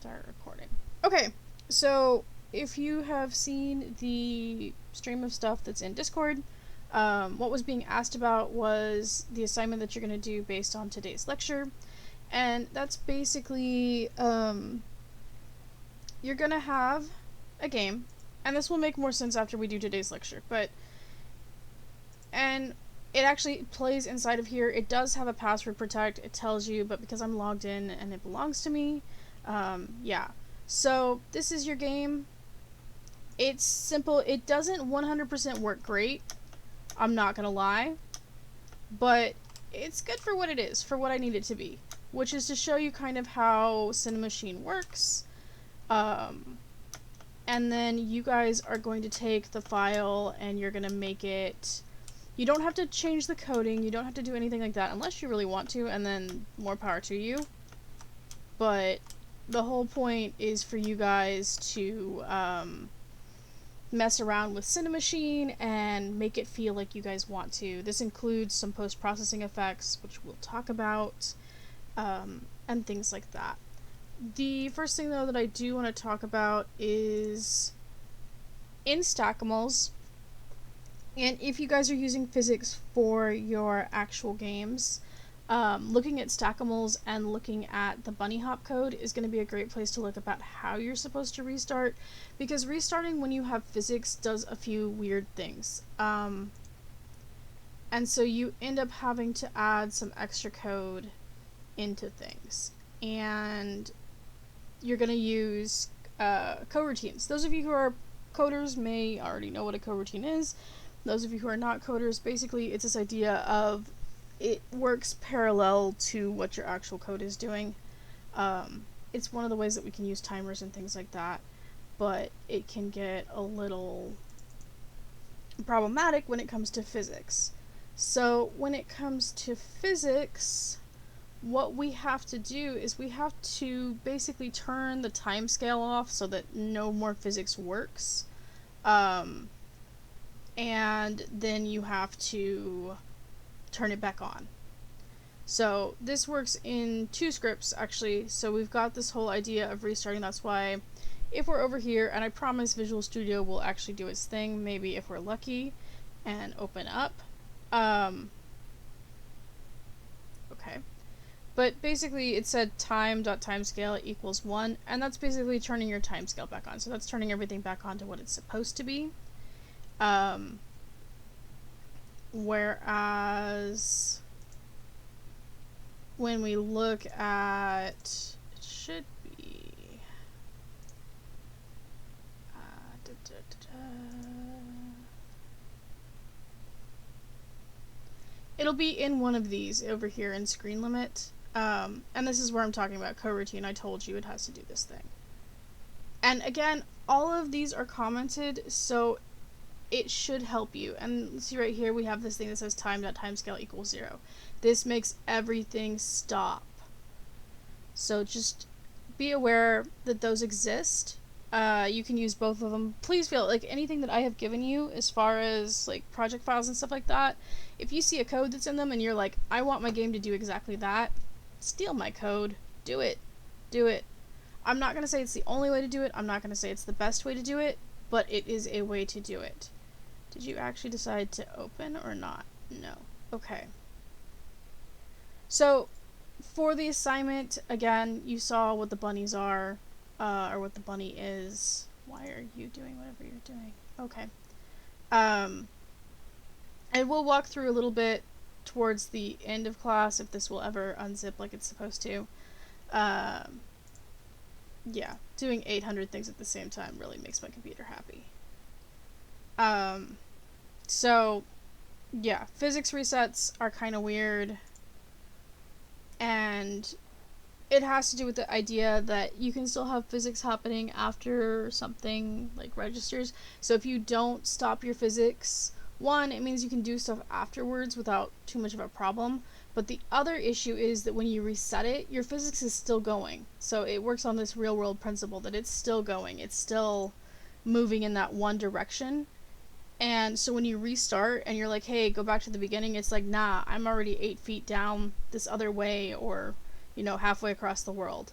Start recording. Okay, so if you have seen the stream of stuff that's in Discord, what was being asked about was the assignment that you're going to do based on today's lecture. And that's basically, you're going to have a game, and this will make more sense after we do today's lecture, and it actually plays inside of here. It does have a password protect, it tells you, but because I'm logged in and it belongs to me, yeah. So this is your game. It's simple. It doesn't 100% work great, I'm not gonna lie, but it's good for what it is, for what I need it to be, which is to show you kind of how cinemachine works. And then you guys are going to take the file and you're gonna make it. You don't have to change the coding, you don't have to do anything like that unless you really want to, and then more power to you. But the whole point is for you guys to mess around with cinemachine and make it feel like you guys want to. This includes some post-processing effects, which we'll talk about, and things like that. The first thing, though, that I do want to talk about is in Stackimals, and if you guys are using physics for your actual games, looking at Stackimals and looking at the bunny hop code is going to be a great place to look about how you're supposed to restart, because restarting when you have physics does a few weird things. And so you end up having to add some extra code into things. And you're going to use coroutines. Those of you who are coders may already know what a coroutine is. Those of you who are not coders, basically it's this idea of it works parallel to what your actual code is doing. It's one of the ways that we can use timers and things like that, but it can get a little problematic when it comes to physics. So when it comes to physics, what we have to do is we have to basically turn the timescale off so that no more physics works. And then you have to turn it back on. So this works in two scripts, actually. So we've got this whole idea of restarting. That's why if we're over here, and I promise Visual Studio will actually do its thing, maybe if we're lucky, and open up. Okay. But basically it said time.timescale equals 1, and that's basically turning your timescale back on. So that's turning everything back on to what it's supposed to be. Whereas when we look at, it should be it'll be in one of these over here in screen limit. And this is where I'm talking about coroutine. I told you it has to do this thing. And again, all of these are commented, so it should help you. And see right here, we have this thing that says time.timescale equals 0. This makes everything stop. So just be aware that those exist. You can use both of them. Please feel like anything that I have given you as far as like project files and stuff like that, if you see a code that's in them and you're like, I want my game to do exactly that, steal my code. Do it. Do it. I'm not going to say it's the only way to do it. I'm not going to say it's the best way to do it, but it is a way to do it. Did you actually decide to open or not? No. Okay. So, for the assignment, again, you saw what the bunnies are, or what the bunny is. Why are you doing whatever you're doing? Okay. And we'll walk through a little bit towards the end of class if this will ever unzip like it's supposed to. Yeah, doing 800 things at the same time really makes my computer happy. So, yeah, physics resets are kind of weird, and it has to do with the idea that you can still have physics happening after something like registers. So if you don't stop your physics, one, it means you can do stuff afterwards without too much of a problem. But the other issue is that when you reset it, your physics is still going. So it works on this real world principle that it's still going. It's still moving in that one direction. And so when you restart and you're like, hey, go back to the beginning, it's like, nah, I'm already 8 feet down this other way, or, you know, halfway across the world.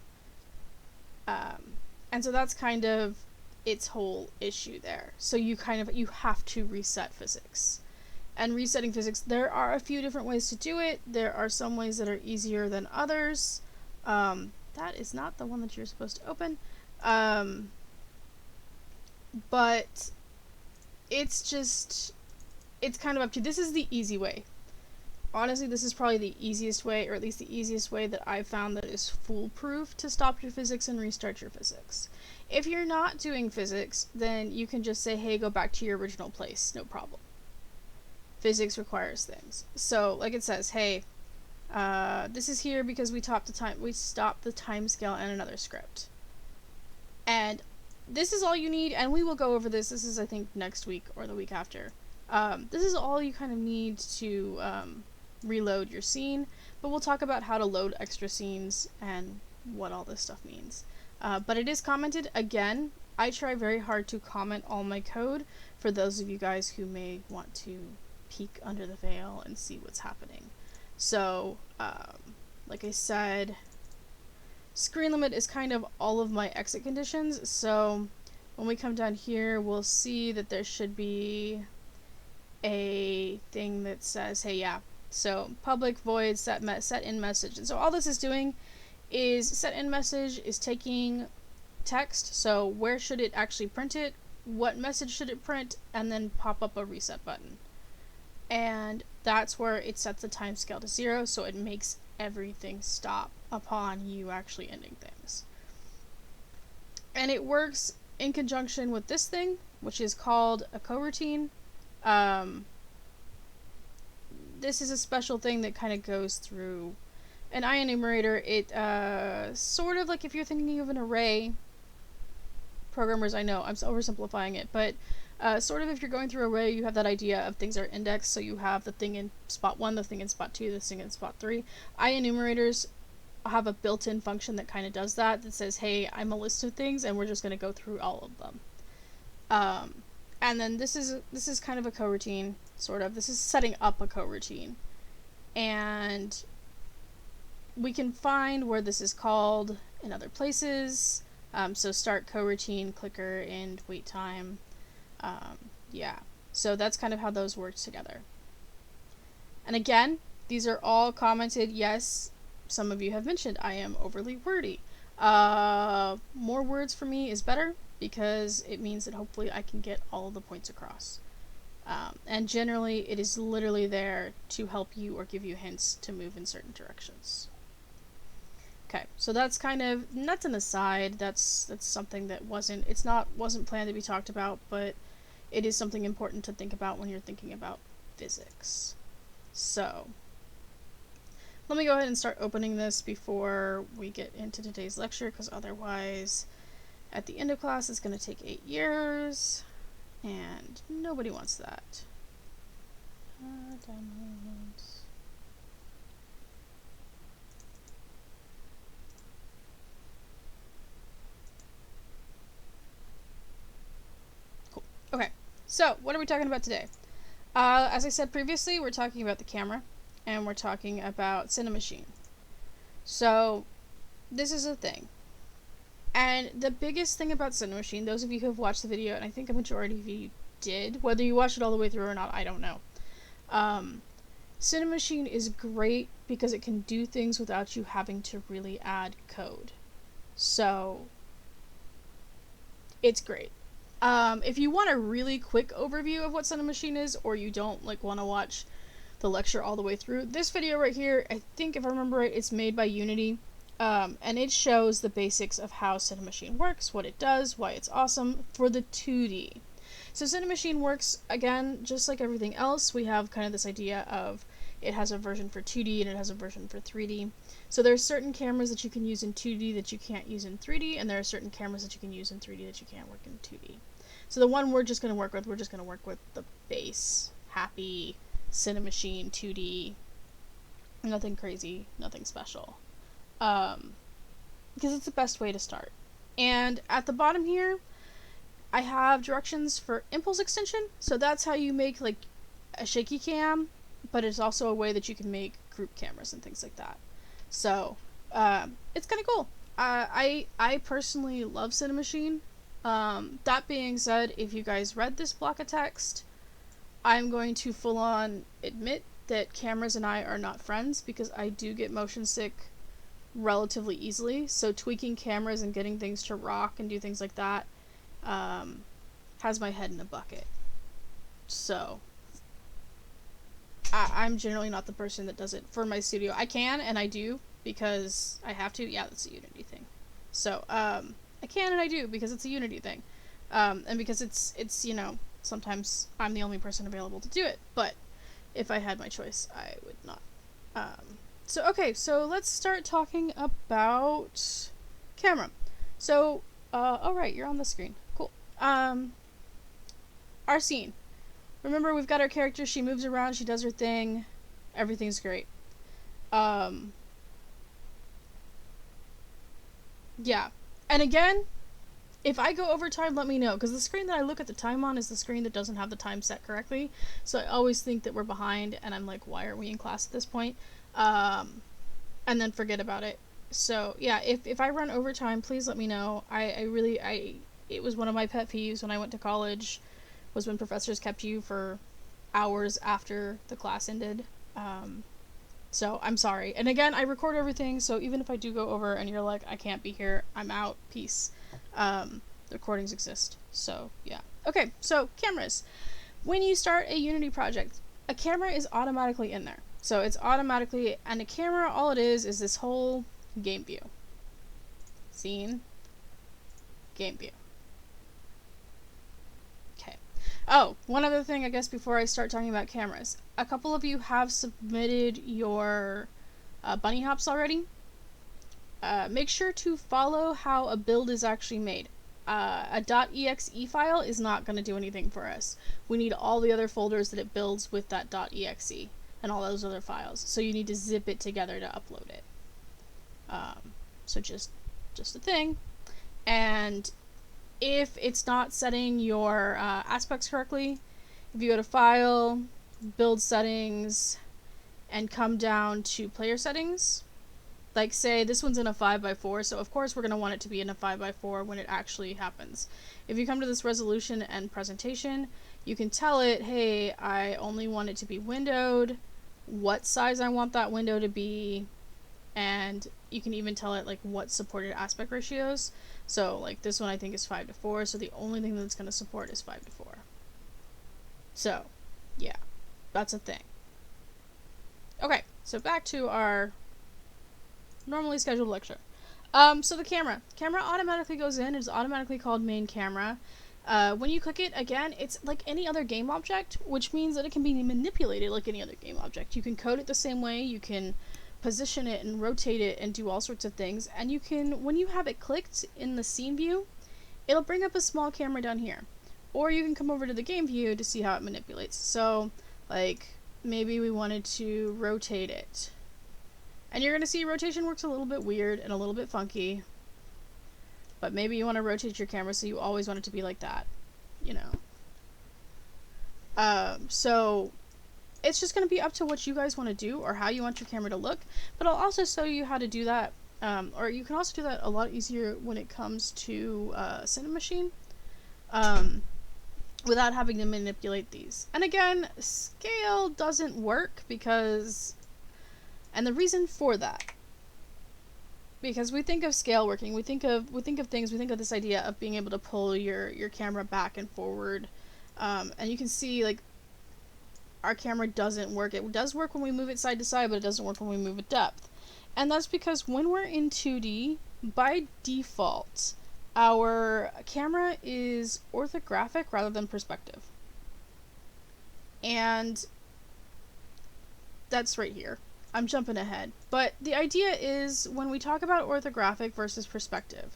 And so that's kind of its whole issue there. So you have to reset physics. And resetting physics, there are a few different ways to do it. There are some ways that are easier than others. That is not the one that you're supposed to open. But it's kind of up to you. This is the easy way. Honestly, this is probably the easiest way, or at least the easiest way that I've found that is foolproof to stop your physics and restart your physics. If you're not doing physics, then you can just say, hey, go back to your original place, no problem. Physics requires things. So, like it says, hey, this is here because we stopped the time scale and another script. And this is all you need, and we will go over this. This is, I think, next week or the week after. This is all you kind of need to reload your scene, but we'll talk about how to load extra scenes and what all this stuff means. But it is commented. Again, I try very hard to comment all my code for those of you guys who may want to peek under the veil and see what's happening. So, like I said, screen limit is kind of all of my exit conditions. So when we come down here, we'll see that there should be a thing that says, hey, yeah, so public void set in message. And so all this is doing is set in message is taking text, so where should it actually print it, what message should it print, and then pop up a reset button. And that's where it sets the timescale to 0, so it makes everything stop upon you actually ending things. And it works in conjunction with this thing, which is called a coroutine. This is a special thing that kind of goes through an enumerator. It sort of like if you're thinking of an array, programmers, I know I'm oversimplifying it, but sort of if you're going through an array, you have that idea of things are indexed, so you have the thing in spot 1, the thing in spot 2, the thing in spot 3. Enumerators have a built-in function that kind of does that says, hey, I'm a list of things and we're just going to go through all of them. And then this is kind of a coroutine, sort of. This is setting up a coroutine. And we can find where this is called in other places. So start coroutine, clicker, end, wait time. Yeah. So that's kind of how those work together. And again, these are all commented. Yes, some of you have mentioned I am overly wordy. More words for me is better, because it means that hopefully I can get all of the points across. And generally, it is literally there to help you or give you hints to move in certain directions. Okay, so that's kind of, that's an aside. That's something that wasn't planned to be talked about, but it is something important to think about when you're thinking about physics. So, let me go ahead and start opening this before we get into today's lecture, because otherwise, at the end of class, it's going to take 8 years, and nobody wants that. Downloads. Cool. Okay, so what are we talking about today? As I said previously, we're talking about the camera, and we're talking about cinemachine. So, this is a thing. And the biggest thing about cinemachine, those of you who have watched the video, and I think a majority of you did, whether you watched it all the way through or not, I don't know. Cinemachine is great because it can do things without you having to really add code. So, it's great. If you want a really quick overview of what cinemachine is, or you don't want to watch the lecture all the way through, this video right here, I think if I remember right, it's made by Unity. And it shows the basics of how cinemachine works, what it does, why it's awesome for the 2D. So cinemachine works, again, just like everything else. We have kind of this idea of it has a version for 2D and it has a version for 3D. So there are certain cameras that you can use in 2D that you can't use in 3D, and there are certain cameras that you can use in 3D that you can't work in 2D. So the one we're just going to work with the base, happy, cinemachine 2D. Nothing crazy, nothing special. Because it's the best way to start. And at the bottom here, I have directions for impulse extension. So that's how you make a shaky cam, but it's also a way that you can make group cameras and things like that. So it's kind of cool. I personally love Cinemachine. That being said, if you guys read this block of text, I'm going to full on admit that cameras and I are not friends because I do get motion sick relatively easily. So tweaking cameras and getting things to rock and do things like that has my head in a bucket. So I'm generally not the person that does it for my studio. I can and I do because I have to. Yeah, that's a Unity thing. So I can and I do because it's a Unity thing, and because it's sometimes I'm the only person available to do it. But if I had my choice, I would not. So okay, so let's start talking about camera. So alright, you're on the screen. Cool. Our scene. Remember, we've got our character, she moves around, she does her thing, everything's great. Yeah. And again, if I go over time, let me know, because the screen that I look at the time on is the screen that doesn't have the time set correctly, so I always think that we're behind, and I'm like, why are we in class at this point? And then forget about it. So, yeah, if I run overtime, please let me know. It was one of my pet peeves when I went to college, was when professors kept you for hours after the class ended. So I'm sorry. And again, I record everything, so even if I do go over and you're like, I can't be here, I'm out, peace. The recordings exist. So, yeah. Okay, so cameras. When you start a Unity project, a camera is automatically in there. So it's automatically, and a camera, all it is this whole game view. Scene, game view. Okay. Oh, one other thing, I guess, before I start talking about cameras. A couple of you have submitted your bunny hops already. Make sure to follow how a build is actually made. A .exe file is not going to do anything for us. We need all the other folders that it builds with that .exe and all those other files. So you need to zip it together to upload it. So just a thing. And if it's not setting your aspects correctly, if you go to File, Build Settings, and come down to Player Settings, like say this one's in a 5x4, so of course we're going to want it to be in a 5x4 when it actually happens. If you come to this resolution and presentation, you can tell it, hey, I only want it to be windowed, what size I want that window to be, and you can even tell it like what supported aspect ratios. So like this one I think is 5:4, so the only thing that's going to support is 5:4. So yeah, that's a thing. Okay, so back to our normally scheduled lecture. So the camera automatically goes in. It's automatically called main camera. When you click it, again, it's like any other game object, which means that it can be manipulated like any other game object. You can code it the same way, you can position it and rotate it and do all sorts of things, and you can, when you have it clicked in the scene view, it'll bring up a small camera down here. Or you can come over to the game view to see how it manipulates. So, like, maybe we wanted to rotate it. And you're going to see rotation works a little bit weird and a little bit funky. But maybe you want to rotate your camera so you always want it to be like that. You know. So it's just going to be up to what you guys want to do or how you want your camera to look. But I'll also show you how to do that. Or you can also do that a lot easier when it comes to cinemachine. Without having to manipulate these. And again, scale doesn't work because... And the reason for that, because we think of scale working, we think of this idea of being able to pull your camera back and forward, and you can see like our camera doesn't work. It does work when we move it side to side, but it doesn't work when we move it depth. And that's because when we're in 2D, by default, our camera is orthographic rather than perspective. And that's right here. I'm jumping ahead. But the idea is when we talk about orthographic versus perspective,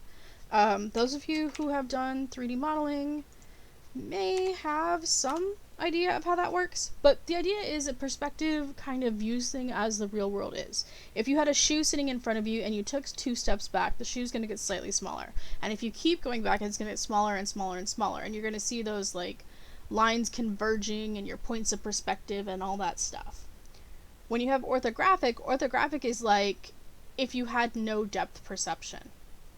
those of you who have done 3D modeling may have some idea of how that works, but the idea is that perspective kind of views things as the real world is. If you had a shoe sitting in front of you and you took 2 steps back, the shoe's going to get slightly smaller. And if you keep going back, it's going to get smaller and smaller and smaller, and you're going to see those like lines converging and your points of perspective and all that stuff. When you have orthographic is like if you had no depth perception.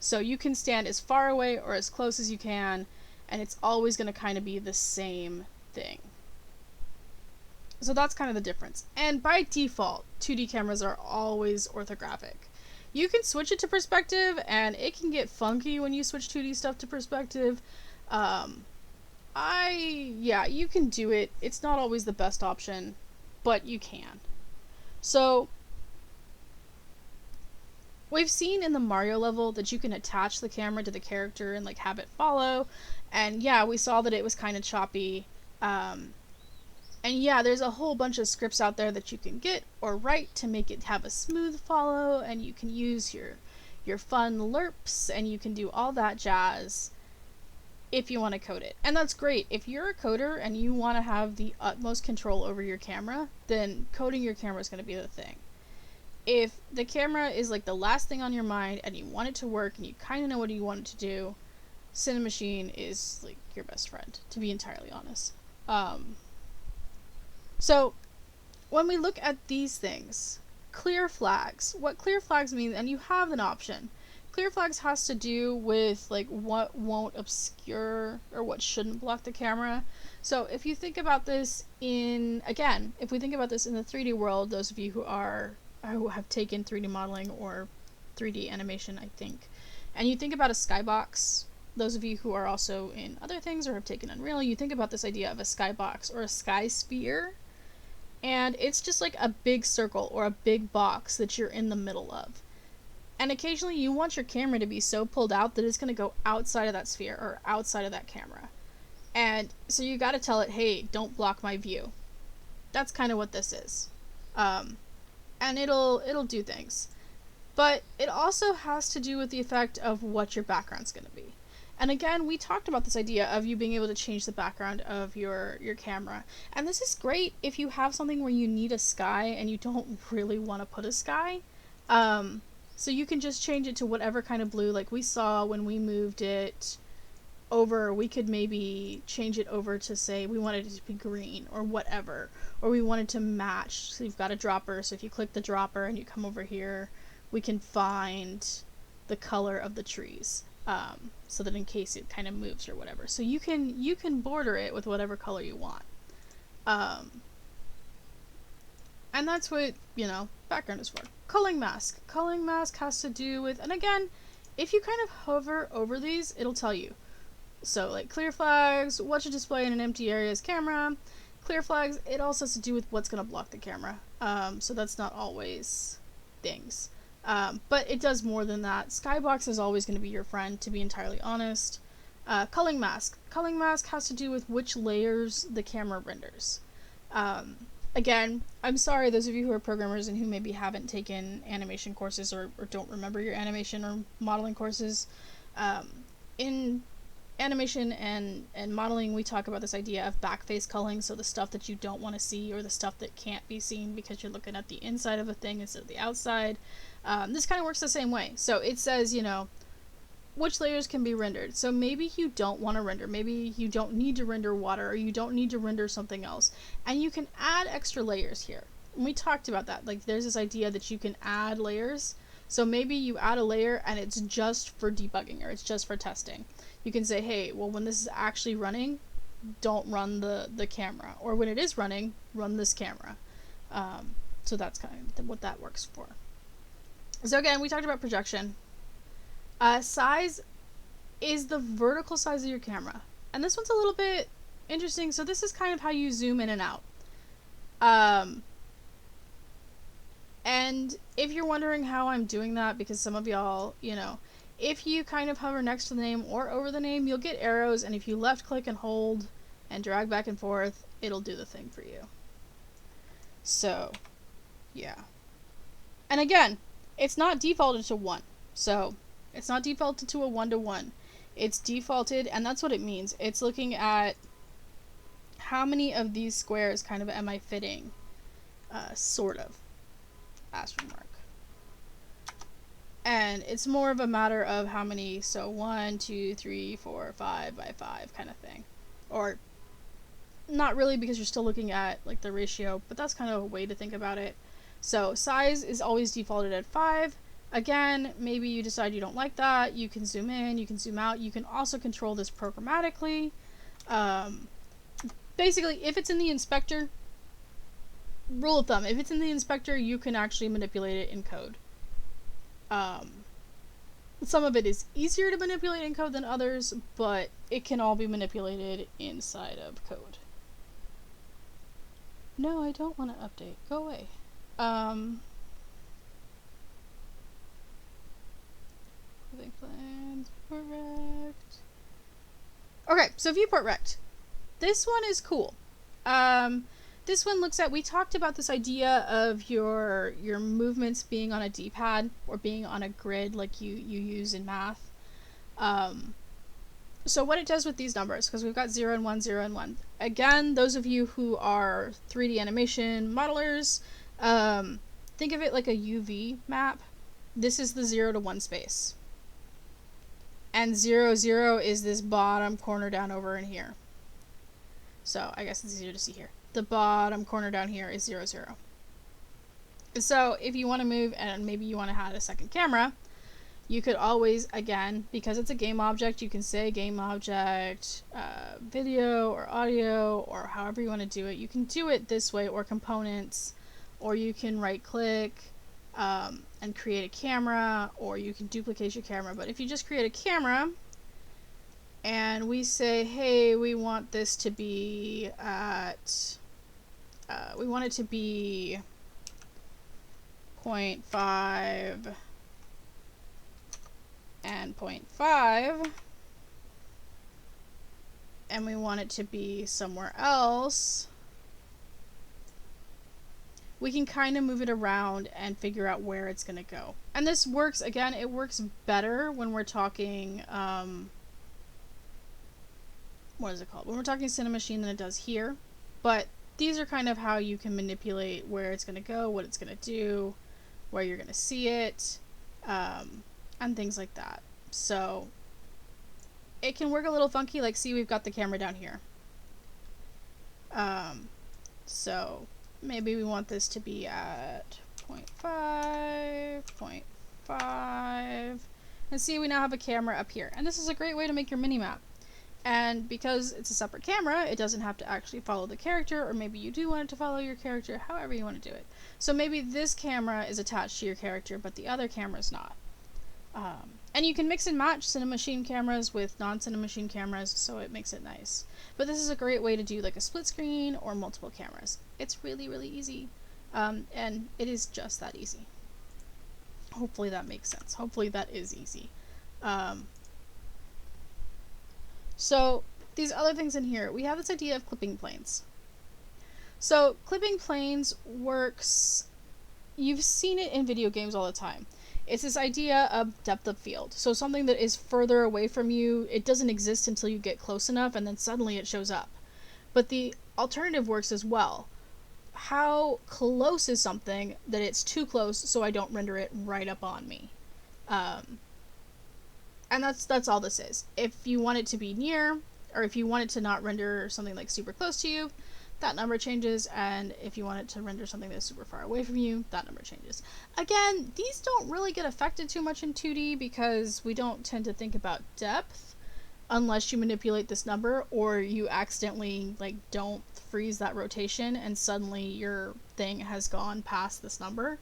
So you can stand as far away or as close as you can, and it's always going to kind of be the same thing. So that's kind of the difference. And by default, 2D cameras are always orthographic. You can switch it to perspective, and it can get funky when you switch 2D stuff to perspective. Yeah, you can do it. It's not always the best option, but you can. So, we've seen in the Mario level that you can attach the camera to the character and, like, have it follow. And yeah, we saw that it was kind of choppy. And yeah, there's a whole bunch of scripts out there that you can get or write to make it have a smooth follow, and you can use your fun lerps, and you can do all that jazz if you want to code it. And that's great. If you're a coder and you want to have the utmost control over your camera, then coding your camera is going to be the thing. If the camera is like the last thing on your mind and you want it to work and you kind of know what you want it to do, Cinemachine is like your best friend, to be entirely honest. So, when we look at these things, clear flags, what clear flags mean, and you have an option. Clear flags has to do with like what won't obscure or what shouldn't block the camera. So if you think about this if we think about this in the 3D world, those of you who have taken 3D modeling or 3D animation, I think, and you think about a skybox, those of you who are also in other things or have taken Unreal, you think about this idea of a skybox or a sky sphere. And it's just like a big circle or a big box that you're in the middle of. And occasionally you want your camera to be so pulled out that it's going to go outside of that sphere or outside of that camera. And so you got to tell it, hey, don't block my view. That's kind of what this is. And it'll do things. But it also has to do with the effect of what your background's going to be. And again, we talked about this idea of you being able to change the background of your camera. And this is great if you have something where you need a sky and you don't really want to put a sky. So you can just change it to whatever kind of blue. Like we saw when we moved it over, we could maybe change it over to say we wanted it to be green or whatever. Or we wanted to match. So you've got a dropper. So if you click the dropper and you come over here, we can find the color of the trees. So that in case it kind of moves or whatever. So you can border it with whatever color you want. And that's what, background is for. Culling mask. Culling mask has to do with, and again, if you kind of hover over these, it'll tell you. So like clear flags, what should display in an empty area's camera. Clear flags, it also has to do with what's going to block the camera. So that's not always things. But it does more than that. Skybox is always going to be your friend, to be entirely honest. Culling mask. Culling mask has to do with which layers the camera renders. Again, I'm sorry those of you who are programmers and who maybe haven't taken animation courses or don't remember your animation or modeling courses. In animation and modeling, we talk about this idea of backface culling, so the stuff that you don't want to see or the stuff that can't be seen because you're looking at the inside of a thing instead of the outside. This kind of works the same way. So it says, which layers can be rendered. So maybe you don't want to render. Maybe you don't need to render water, or you don't need to render something else. And you can add extra layers here. And we talked about that. Like there's this idea that you can add layers. So maybe you add a layer and it's just for debugging or it's just for testing. You can say, hey, well, when this is actually running, don't run the camera. Or when it is running, run this camera. So that's kind of what that works for. So again, we talked about projection. Size is the vertical size of your camera. And this one's a little bit interesting. So this is kind of how you zoom in and out. And if you're wondering how I'm doing that, because some of y'all, if you kind of hover next to the name or over the name, you'll get arrows. And if you left click and hold and drag back and forth, it'll do the thing for you. So, yeah. And again, it's not defaulted to 1. So, it's not defaulted to a 1-to-1. It's defaulted, and that's what it means. It's looking at how many of these squares kind of am I fitting? Sort of. Asterisk mark. And it's more of a matter of how many, so 1, 2, 3, 4, 5 by 5 kind of thing. Or, not really, because you're still looking at like the ratio, but that's kind of a way to think about it. So size is always defaulted at 5. Again, maybe you decide you don't like that. You can zoom in, you can zoom out. You can also control this programmatically. Basically, if it's in the inspector, rule of thumb, if it's in the inspector, you can actually manipulate it in code. Some of it is easier to manipulate in code than others, but it can all be manipulated inside of code. No, I don't want to update. Go away. Clothing plans, viewport rect. Okay, so viewport rect. This one is cool. This one looks at, we talked about this idea of your movements being on a D-pad or being on a grid like you use in math. So what it does with these numbers, because we've got 0 and 1, 0 and 1. Again, those of you who are 3D animation modelers, think of it like a UV map. This is the 0 to 1 space. And 0, 0 is this bottom corner down over in here. So I guess it's easier to see here. The bottom corner down here is 0, 0. So if you want to move and maybe you want to add a second camera, you could always, again, because it's a game object, you can say game object, video or audio, or however you want to do it. You can do it this way, or components, or you can right click and create a camera, or you can duplicate your camera. But if you just create a camera and we say, hey, we want this to be at, we want it to be 0.5 and 0.5, and we want it to be somewhere else, we can kind of move it around and figure out where it's going to go. And this works, again, it works better when we're talking, what is it called? When we're talking cinemachine than it does here. But these are kind of how you can manipulate where it's going to go, what it's going to do, where you're going to see it, and things like that. So it can work a little funky, like see, we've got the camera down here. So maybe we want this to be at 0.5, 0.5, and see, we now have a camera up here. And this is a great way to make your mini map. And because it's a separate camera, it doesn't have to actually follow the character, or maybe you do want it to follow your character, however you want to do it. So maybe this camera is attached to your character, but the other camera is not. And you can mix and match cinemachine cameras with non-cinemachine cameras, so it makes it nice. But this is a great way to do like a split screen or multiple cameras. It's really, really easy. And it is just that easy. Hopefully that makes sense. Hopefully that is easy. So these other things in here, we have this idea of clipping planes. So clipping planes works, you've seen it in video games all the time. It's this idea of depth of field. So something that is further away from you, it doesn't exist until you get close enough, and then suddenly it shows up. But the alternative works as well. How close is something that it's too close so I don't render it right up on me? And that's all this is. If you want it to be near, or if you want it to not render something like super close to you, that number changes, and if you want it to render something that's super far away from you, that number changes. Again, these don't really get affected too much in 2D because we don't tend to think about depth unless you manipulate this number, or you accidentally like don't freeze that rotation and suddenly your thing has gone past this number.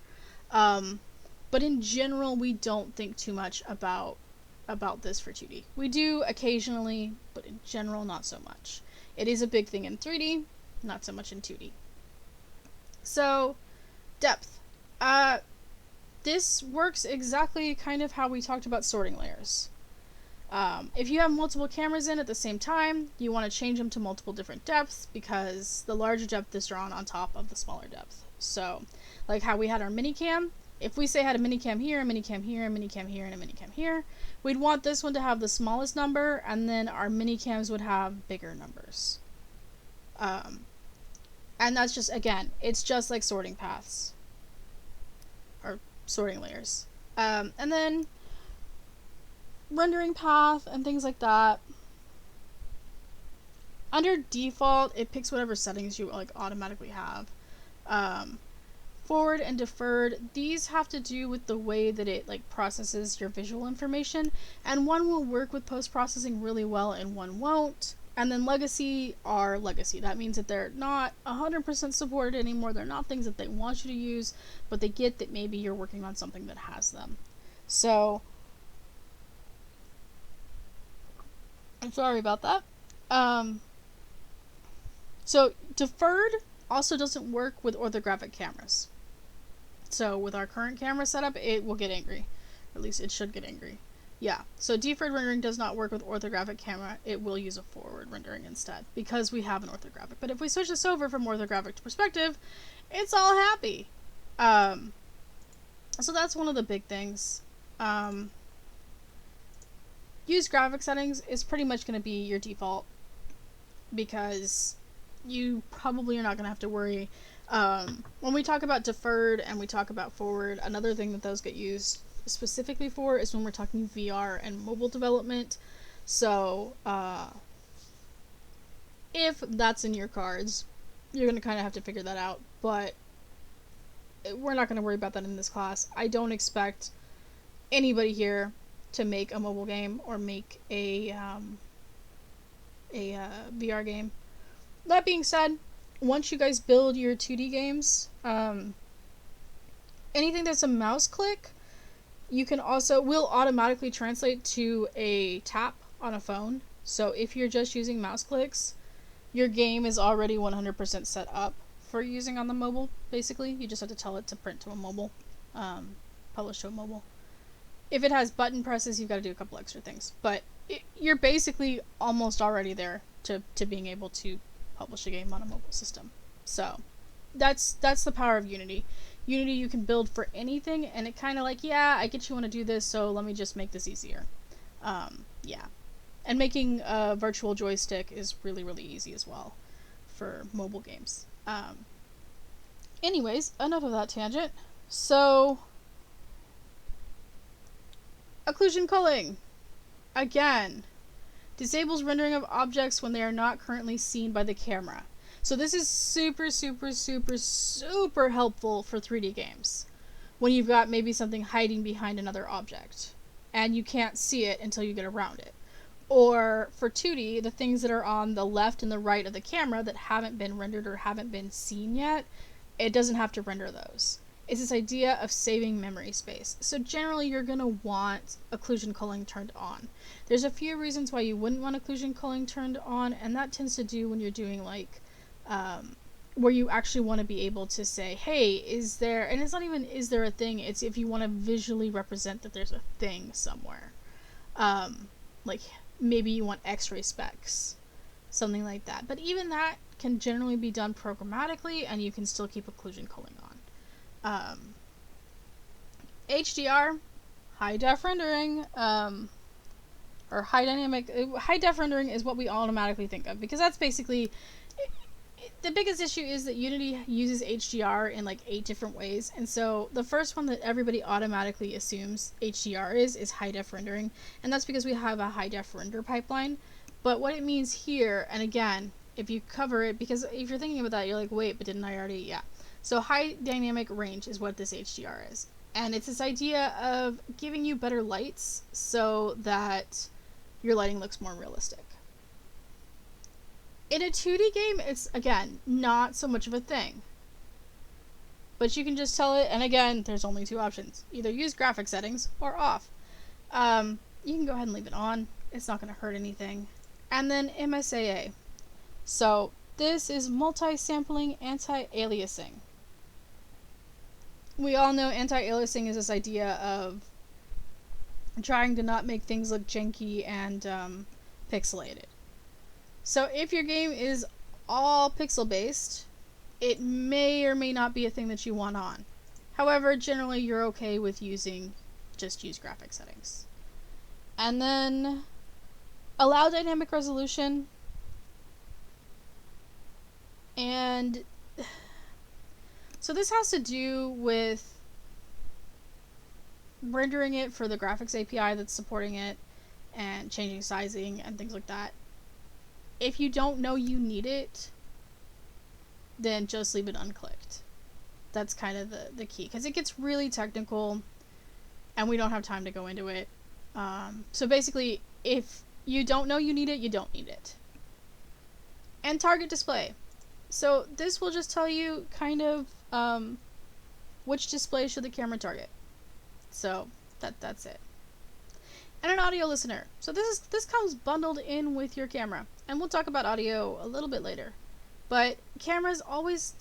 But in general, we don't think too much about this for 2D. We do occasionally, but in general, not so much. It is a big thing in 3D, not so much in 2D. So, depth. This works exactly kind of how we talked about sorting layers. If you have multiple cameras in at the same time, you want to change them to multiple different depths because the larger depth is drawn on top of the smaller depth. So, like how we had our minicam, if we say had a minicam here, a minicam here, a minicam here, and a minicam here, we'd want this one to have the smallest number, and then our minicams would have bigger numbers. And that's just, again, it's just like sorting paths. Or sorting layers. And then rendering path and things like that. Under default, it picks whatever settings you like automatically have. Forward and deferred, these have to do with the way that it like processes your visual information, and one will work with post-processing really well and one won't. And then legacy are legacy. That means that they're not 100% supported anymore. They're not things that they want you to use, but they get that maybe you're working on something that has them. So I'm sorry about that. So deferred also doesn't work with orthographic cameras. So with our current camera setup, it will get angry. Or at least it should get angry. Yeah, so deferred rendering does not work with orthographic camera. It will use a forward rendering instead, because we have an orthographic. But if we switch this over from orthographic to perspective, it's all happy. So that's one of the big things. Use graphic settings is pretty much going to be your default, because you probably are not going to have to worry. When we talk about deferred and we talk about forward, another thing that those get used specifically for is when we're talking VR and mobile development. So if that's in your cards, you're going to kind of have to figure that out, but we're not going to worry about that in this class. I don't expect anybody here to make a mobile game or make a VR game. That being said, once you guys build your 2D games, anything that's a mouse click, you can also will automatically translate to a tap on a phone. So if you're just using mouse clicks, your game is already 100% set up for using on the mobile. Basically, you just have to tell it to print to a mobile, publish to a mobile. If it has button presses, you've got to do a couple extra things, but you're basically almost already there to being able to publish a game on a mobile system. So that's the power of Unity. Unity you can build for anything, and it kind of like, yeah, I get you want to do this, so let me just make this easier. Yeah. And making a virtual joystick is really, really easy as well for mobile games. Anyways, enough of that tangent. So, occlusion culling. Again, disables rendering of objects when they are not currently seen by the camera. So this is super, super, super, super helpful for 3D games. When you've got maybe something hiding behind another object, and you can't see it until you get around it. Or for 2D, the things that are on the left and the right of the camera that haven't been rendered or haven't been seen yet, it doesn't have to render those. It's this idea of saving memory space. So generally you're going to want occlusion culling turned on. There's a few reasons why you wouldn't want occlusion culling turned on, and that tends to do when you're doing like where you actually want to be able to say, hey, is there, and it's not even is there a thing, it's if you want to visually represent that there's a thing somewhere. Like maybe you want x-ray specs, something like that. But even that can generally be done programmatically, and you can still keep occlusion culling on. HDR, high def rendering, or high def rendering is what we automatically think of, because that's basically the biggest issue is that Unity uses HDR in like 8 different ways, and so the first one that everybody automatically assumes HDR is high def rendering, and that's because we have a high def render pipeline. But what it means here, and again, if you cover it, because if you're thinking about that, you're like, wait, but didn't I already? Yeah. So high dynamic range is what this HDR is, and it's this idea of giving you better lights so that your lighting looks more realistic. In a 2D game, it's, again, not so much of a thing. But you can just tell it, and again, there's only 2 options. Either use graphic settings or off. You can go ahead and leave it on. It's not going to hurt anything. And then MSAA. So, this is multi-sampling anti-aliasing. We all know anti-aliasing is this idea of trying to not make things look janky and pixelated. So if your game is all pixel-based, it may or may not be a thing that you want on. However, generally you're okay with just use graphic settings. And then allow dynamic resolution. And so this has to do with rendering it for the graphics API that's supporting it and changing sizing and things like that. If you don't know you need it, then just leave it unclicked. That's kind of the key, because it gets really technical and we don't have time to go into it. So basically, if you don't know you need it, you don't need it. And target display. So this will just tell you kind of which display should the camera target. So that's it. And an audio listener. So this comes bundled in with your camera, and we'll talk about audio a little bit later. But cameras always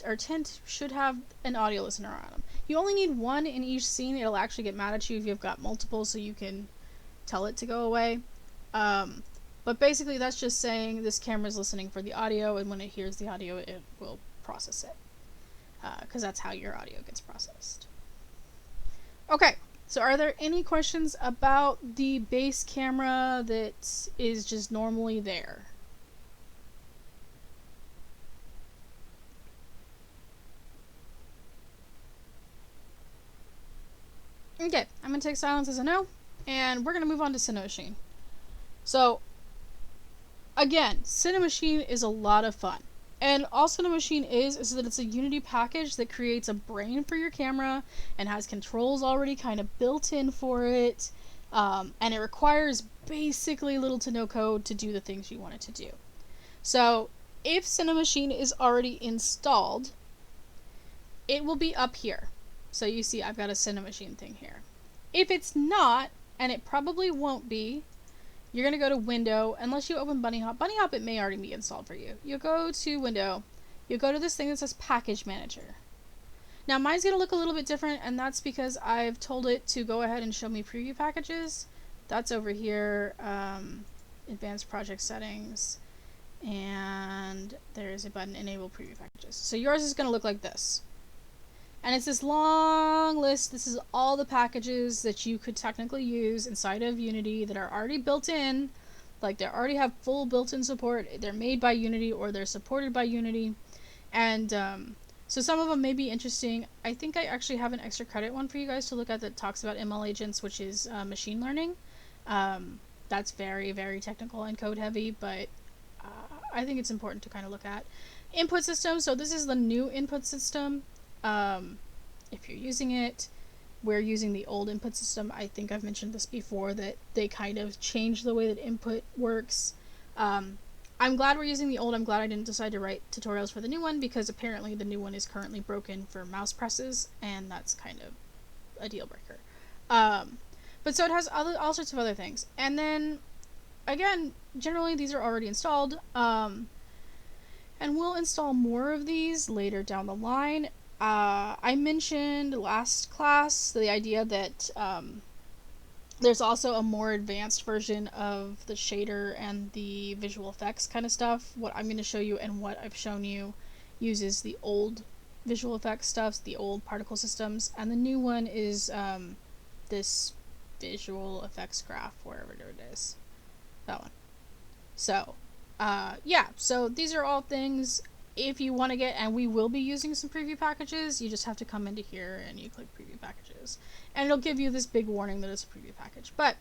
should have an audio listener on them. You only need one in each scene. It'll actually get mad at you if you've got multiple, so you can tell it to go away. But basically that's just saying this camera is listening for the audio, and when it hears the audio, it will process it. Because that's how your audio gets processed. Okay, so are there any questions about the base camera that is just normally there? Okay, I'm going to take silence as a no, and we're going to move on to cinemachine. So, again, cinemachine is a lot of fun. And all cinemachine is that it's a Unity package that creates a brain for your camera and has controls already kind of built in for it. And it requires basically little to no code to do the things you want it to do. So, if cinemachine is already installed, it will be up here. So you see I've got a cinemachine thing here. If it's not, and it probably won't be, you're going to go to Window, unless you open Bunny Hop. Bunny Hop, it may already be installed for you. You go to Window, you go to this thing that says Package Manager. Now mine's going to look a little bit different, and that's because I've told it to go ahead and show me preview packages. That's over here, Advanced Project Settings, and there's a button, Enable Preview Packages. So yours is going to look like this. And it's this long list. This is all the packages that you could technically use inside of Unity that are already built in. Like, they already have full built-in support. They're made by Unity or they're supported by Unity. And so some of them may be interesting. I think I actually have an extra credit one for you guys to look at that talks about ML agents, which is machine learning. That's very, very technical and code-heavy, but I think it's important to kind of look at. Input system. So this is the new input system. If you're using it, we're using the old input system. I think I've mentioned this before, that they kind of changed the way that input works. I'm glad we're using the old. I'm glad I didn't decide to write tutorials for the new one, because apparently the new one is currently broken for mouse presses, and that's kind of a deal breaker. But so it has all sorts of other things. And then, again, generally these are already installed, and we'll install more of these later down the line. I mentioned last class the idea that there's also a more advanced version of the shader and the visual effects kind of stuff. What I'm going to show you and what I've shown you uses the old visual effects stuff, the old particle systems, and the new one is this visual effects graph, wherever it is. That one. So, yeah, so these are all things. If you want to get, and we will be using some preview packages, you just have to come into here and you click preview packages. And it'll give you this big warning that it's a preview package. But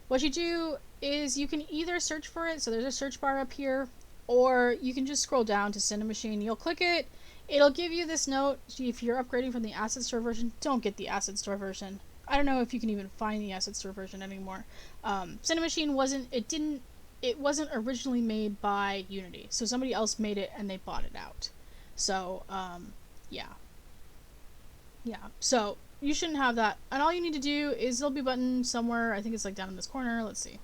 what you do is you can either search for it, so there's a search bar up here, or you can just scroll down to Cinemachine. You'll click it, it'll give you this note. If you're upgrading from the Asset Store version, don't get the Asset Store version. I don't know if you can even find the Asset Store version anymore. Cinemachine wasn't originally made by Unity, so somebody else made it and they bought it out. So, yeah. So, you shouldn't have that. And all you need to do is there'll be a button somewhere, I think it's like down in this corner, let's see.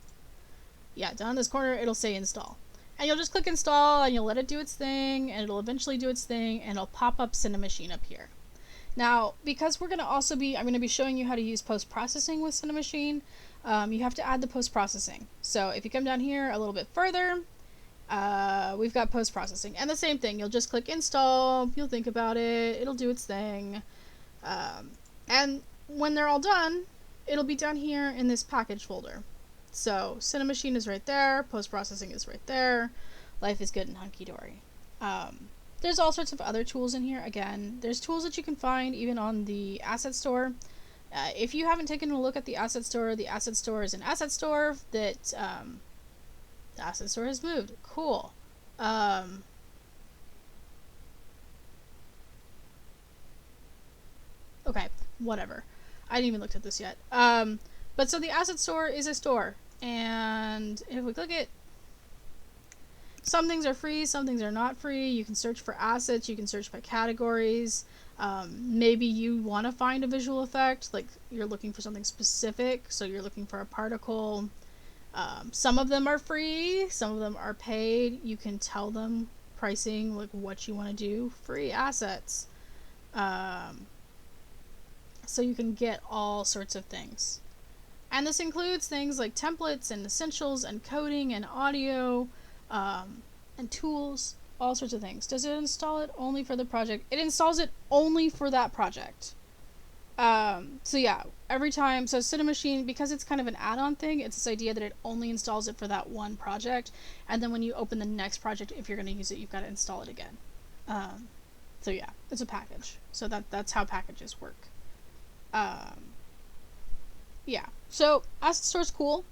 Yeah, down in this corner, it'll say install. And you'll just click install, and you'll let it do its thing, and it'll eventually do its thing, and it'll pop up Cinemachine up here. Now, because I'm going to be showing you how to use post-processing with Cinemachine, you have to add the post-processing. So if you come down here a little bit further, we've got post-processing. And the same thing, you'll just click install, you'll think about it, it'll do its thing. And when they're all done, it'll be down here in this package folder. So Cinemachine is right there, post-processing is right there, life is good and hunky-dory. There's all sorts of other tools in here. Again, there's tools that you can find even on the Asset Store. If you haven't taken a look at the Asset Store is an asset store that the Asset Store has moved. Cool. Okay, whatever. I didn't even look at this yet. But so the asset store is a store. And if we click it, some things are free, some things are not free. You can search for assets, you can search by categories. Maybe you want to find a visual effect, like you're looking for something specific, so you're looking for a particle. Some of them are free, some of them are paid. You can tell them pricing, like what you want to do. Free assets. So you can get all sorts of things. And this includes things like templates and essentials and coding and audio and tools, all sorts of things. Does it install it only for the project? It installs it only for that project. So yeah, every time, so cinemachine, because it's kind of an add-on thing, it's this idea that it only installs it for that one project, and then when you open the next project, if you're going to use it, you've got to install it again. So yeah, it's a package. So that's how packages work. Yeah, so asset store's cool.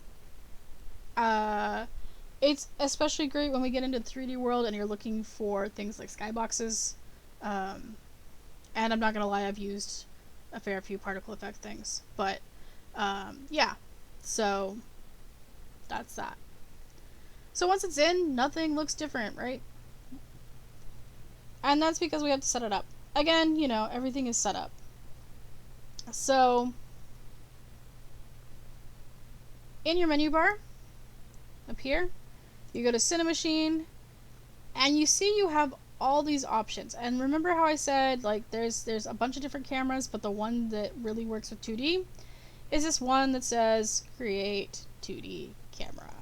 It's especially great when we get into the 3D world and you're looking for things like skyboxes. And I'm not gonna lie, I've used a fair few particle effect things. But, yeah. So, that's that. So once it's in, nothing looks different, right? And that's because we have to set it up. Again, you know, everything is set up. So, in your menu bar, up here, you go to cinemachine, and you see you have all these options. And remember how I said, like, there's a bunch of different cameras, but the one that really works with 2D is this one that says create 2D camera.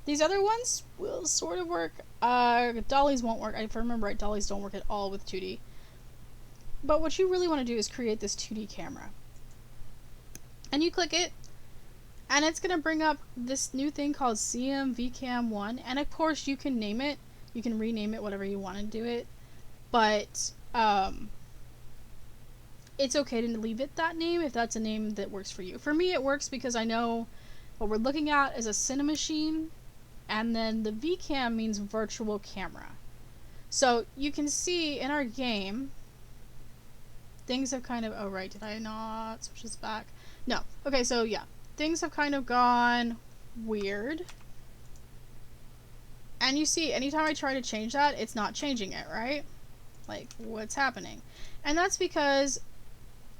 These other ones will sort of work. Dollies won't work. If I remember right, dollies don't work at all with 2D. But what you really want to do is create this 2D camera. And you click it, and it's going to bring up this new thing called CM-VCAM1. And of course, you can name it. You can rename it whatever you want to do it. But it's okay to leave it that name if that's a name that works for you. For me, it works because I know what we're looking at is a cinemachine, and then the VCAM means virtual camera. So you can see in our game, things have kind of... Oh, right. Did I not switch this back? No. Okay, so yeah. Things have kind of gone weird. And you see, anytime I try to change that, it's not changing it, right? Like, what's happening? And that's because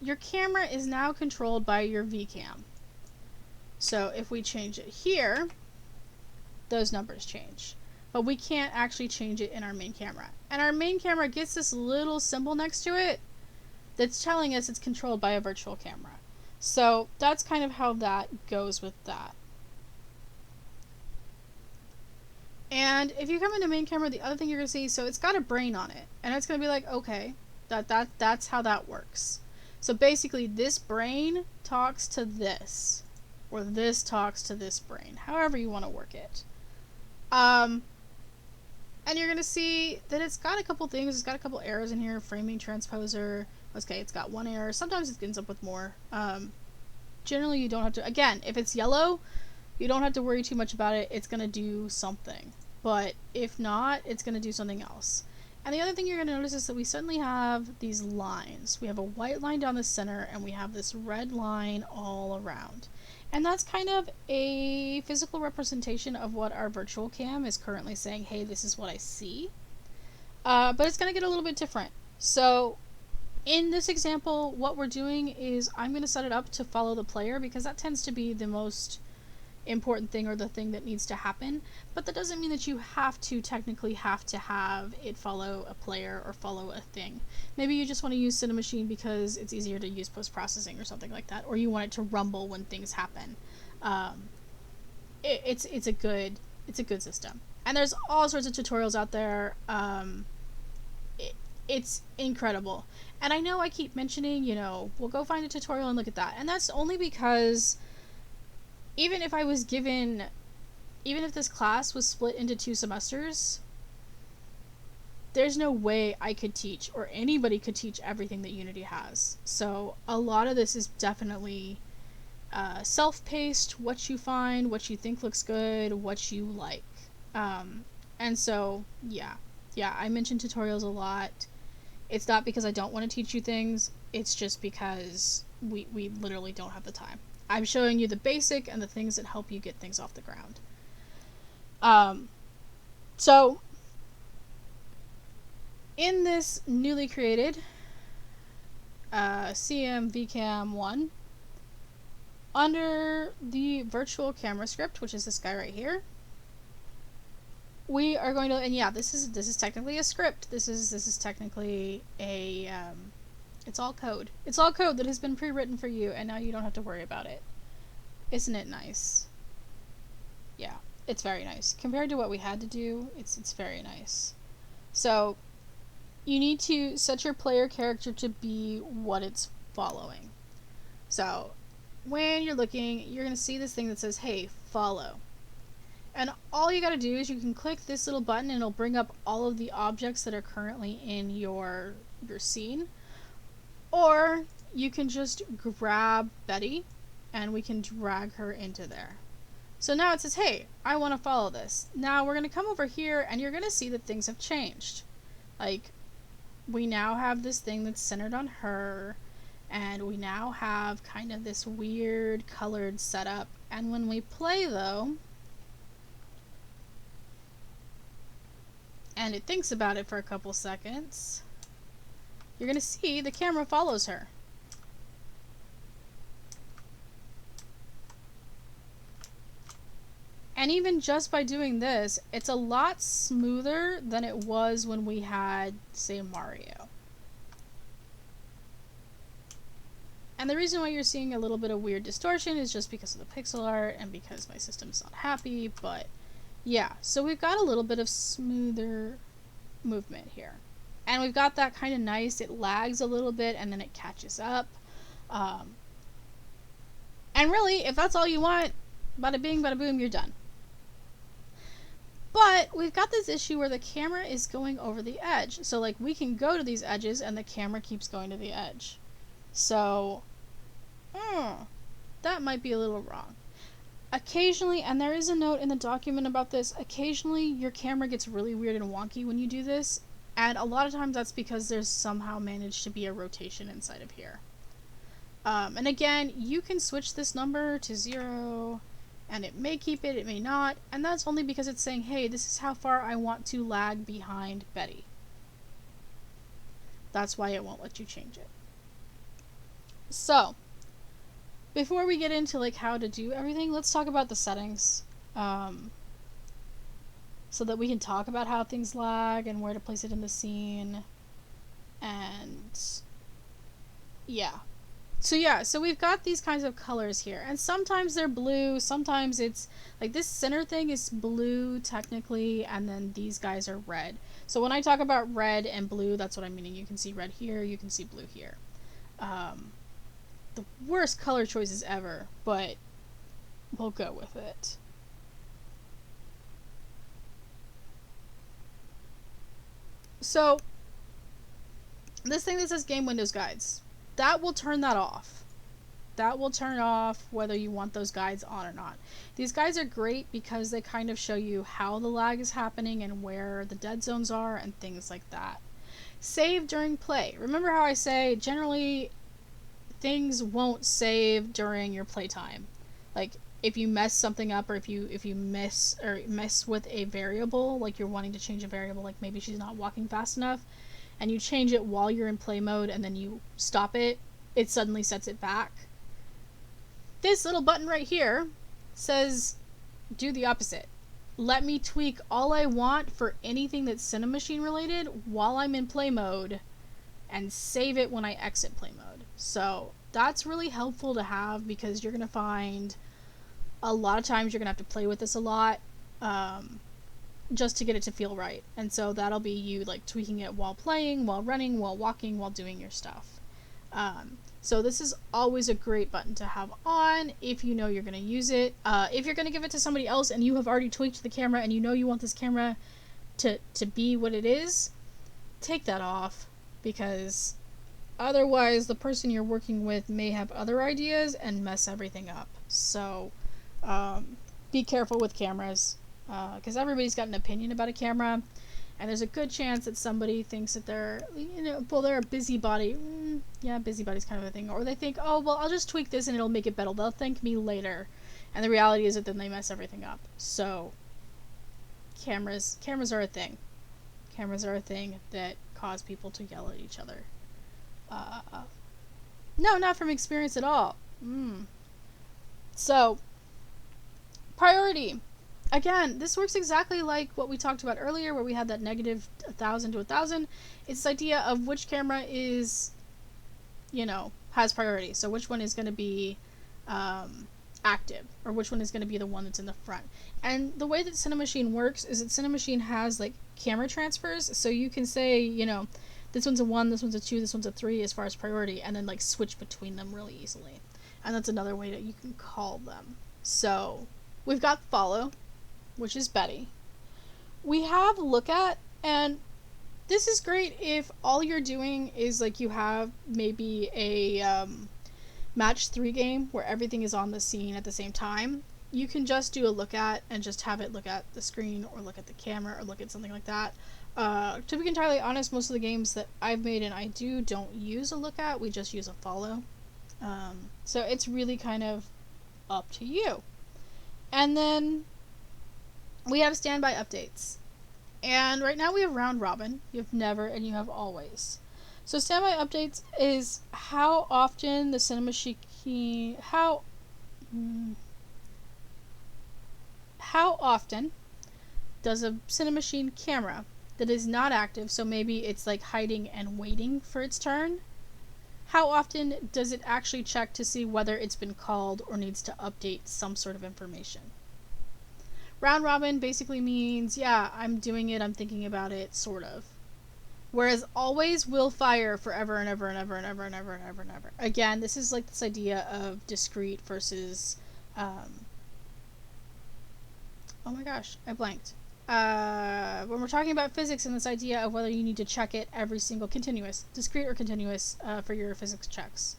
your camera is now controlled by your VCAM. So if we change it here, those numbers change. But we can't actually change it in our main camera. And our main camera gets this little symbol next to it that's telling us it's controlled by a virtual camera. So that's kind of how that goes with that. And if you come into main camera, the other thing you're going to see, so it's got a brain on it. And it's going to be like, okay, that's how that works. So basically, this brain talks to this. Or this talks to this brain. However you want to work it. And you're going to see that it's got a couple things. It's got a couple errors in here. Framing, transposer. Okay, it's got one error. Sometimes it ends up with more. Generally, you don't have to... Again, if it's yellow, you don't have to worry too much about it. It's going to do something. But if not, it's going to do something else. And the other thing you're going to notice is that we suddenly have these lines. We have a white line down the center, and we have this red line all around. And that's kind of a physical representation of what our virtual cam is currently saying, hey, this is what I see. But it's going to get a little bit different. So in this example, what we're doing is I'm going to set it up to follow the player, because that tends to be the most important thing, or the thing that needs to happen. But that doesn't mean that you technically have to have it follow a player or follow a thing. Maybe you just want to use cinemachine because it's easier to use post-processing or something like that, or you want it to rumble when things happen. It's a good system. And there's all sorts of tutorials out there. It's incredible. And I know I keep mentioning, we'll go find a tutorial and look at that. And that's only because even if this class was split into 2 semesters, there's no way I could teach, or anybody could teach, everything that Unity has. So a lot of this is definitely self-paced, what you find, what you think looks good, what you like. And so, yeah, I mention tutorials a lot. It's not because I don't want to teach you things. It's just because we literally don't have the time. I'm showing you the basic and the things that help you get things off the ground. So in this newly created CM 1, under the virtual camera script, which is this guy right here, we are going to, and yeah, this is technically a script. This is technically a it's all code. It's all code that has been pre-written for you, and now you don't have to worry about it. Isn't it nice? Yeah, it's very nice. Compared to what we had to do, it's very nice. So, you need to set your player character to be what it's following. So, when you're looking, you're going to see this thing that says, hey, follow. And all you got to do is you can click this little button and it'll bring up all of the objects that are currently in your scene. Or you can just grab Betty and we can drag her into there. So now it says, hey, I want to follow this. Now we're going to come over here and you're going to see that things have changed. Like, we now have this thing that's centered on her, and we now have kind of this weird colored setup. And when we play though, and it thinks about it for a couple seconds, you're going to see the camera follows her. And even just by doing this, it's a lot smoother than it was when we had, say, Mario. And the reason why you're seeing a little bit of weird distortion is just because of the pixel art and because my system's not happy, but yeah. So we've got a little bit of smoother movement here. And we've got that kind of nice, it lags a little bit and then it catches up. And really, if that's all you want, bada bing, bada boom, you're done. But we've got this issue where the camera is going over the edge. So like we can go to these edges and the camera keeps going to the edge. So, that might be a little wrong. Occasionally, and there is a note in the document about this, occasionally your camera gets really weird and wonky when you do this. And a lot of times that's because there's somehow managed to be a rotation inside of here. And again, you can switch this number to 0, and it may keep it, it may not, and that's only because it's saying, hey, this is how far I want to lag behind Betty. That's why it won't let you change it. So, before we get into like how to do everything, let's talk about the settings. So that we can talk about how things lag and where to place it in the scene. And yeah. So we've got these kinds of colors here, and sometimes they're blue, sometimes it's like this center thing is blue technically, and then these guys are red. So when I talk about red and blue, that's what I'm meaning. You can see red here, you can see blue here. The worst color choices ever, but we'll go with it. So this thing that says game windows guides, that will turn that off. That will turn off whether you want those guides on or not. These guides are great because they kind of show you how the lag is happening and where the dead zones are and things like that. Save during play. Remember how I say generally things won't save during your playtime. Like if you mess something up, or if you mess with a variable, like you're wanting to change a variable, like maybe she's not walking fast enough, and you change it while you're in play mode and then you stop it, it suddenly sets it back. This little button right here says do the opposite. Let me tweak all I want for anything that's cinemachine related while I'm in play mode and save it when I exit play mode. So that's really helpful to have because you're going to find a lot of times you're going to have to play with this a lot. Just to get it to feel right. And so that'll be you like tweaking it while playing, while running, while walking, while doing your stuff. So this is always a great button to have on if you know you're going to use it. If you're going to give it to somebody else and you have already tweaked the camera and you know you want this camera to be what it is, take that off, because otherwise the person you're working with may have other ideas and mess everything up. So be careful with cameras. Because everybody's got an opinion about a camera, And there's a good chance that somebody thinks that they're, well, they're a busybody. Yeah, busybody's kind of a thing. Or they think, oh, well, I'll just tweak this and it'll make it better. They'll thank me later. And the reality is that then they mess everything up. So, cameras are a thing. Cameras are a thing that cause people to yell at each other. No, not from experience at all. So, priority. Again, this works exactly like what we talked about earlier, where we had that negative 1,000 to 1,000. It's this idea of which camera is, has priority. So which one is going to be active, or which one is going to be the one that's in the front. And the way that cinemachine works is that cinemachine has like camera transfers, so you can say, this one's a 1, this one's a 2, this one's a 3 as far as priority, and then like switch between them really easily. And that's another way that you can call them. So we've got follow, which is Betty. We have look at, and this is great if all you're doing is like you have maybe a match 3 game where everything is on the scene at the same time. You can just do a look at and just have it look at the screen or look at the camera or look at something like that. To be entirely honest, most of the games that I've made and I do don't use a look at, we just use a follow. So it's really kind of up to you. And then we have standby updates. And right now we have round robin. You have never and you have always. So standby updates is how often the cinemachine how often does a cinemachine camera that is not active, so maybe it's like hiding and waiting for its turn, how often does it actually check to see whether it's been called or needs to update some sort of information? Round robin basically means, yeah, I'm doing it, I'm thinking about it, sort of. Whereas always will fire forever and ever and ever and ever and ever and ever and ever. Again, this is like this idea of discrete versus, oh my gosh, I blanked. When we're talking about physics and this idea of whether you need to check it every single discrete or continuous, for your physics checks.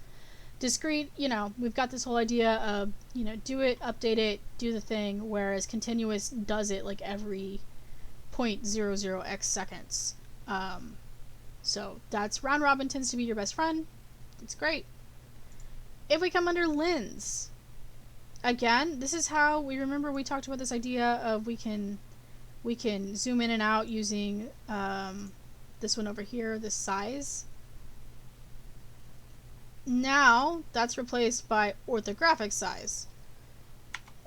Discrete, we've got this whole idea of, do it, update it, do the thing, whereas continuous does it like every 0.00x seconds. So that's round robin tends to be your best friend. It's great. If we come under lens, again, this is how we talked about this idea of we can zoom in and out using this one over here, this size. Now that's replaced by orthographic size.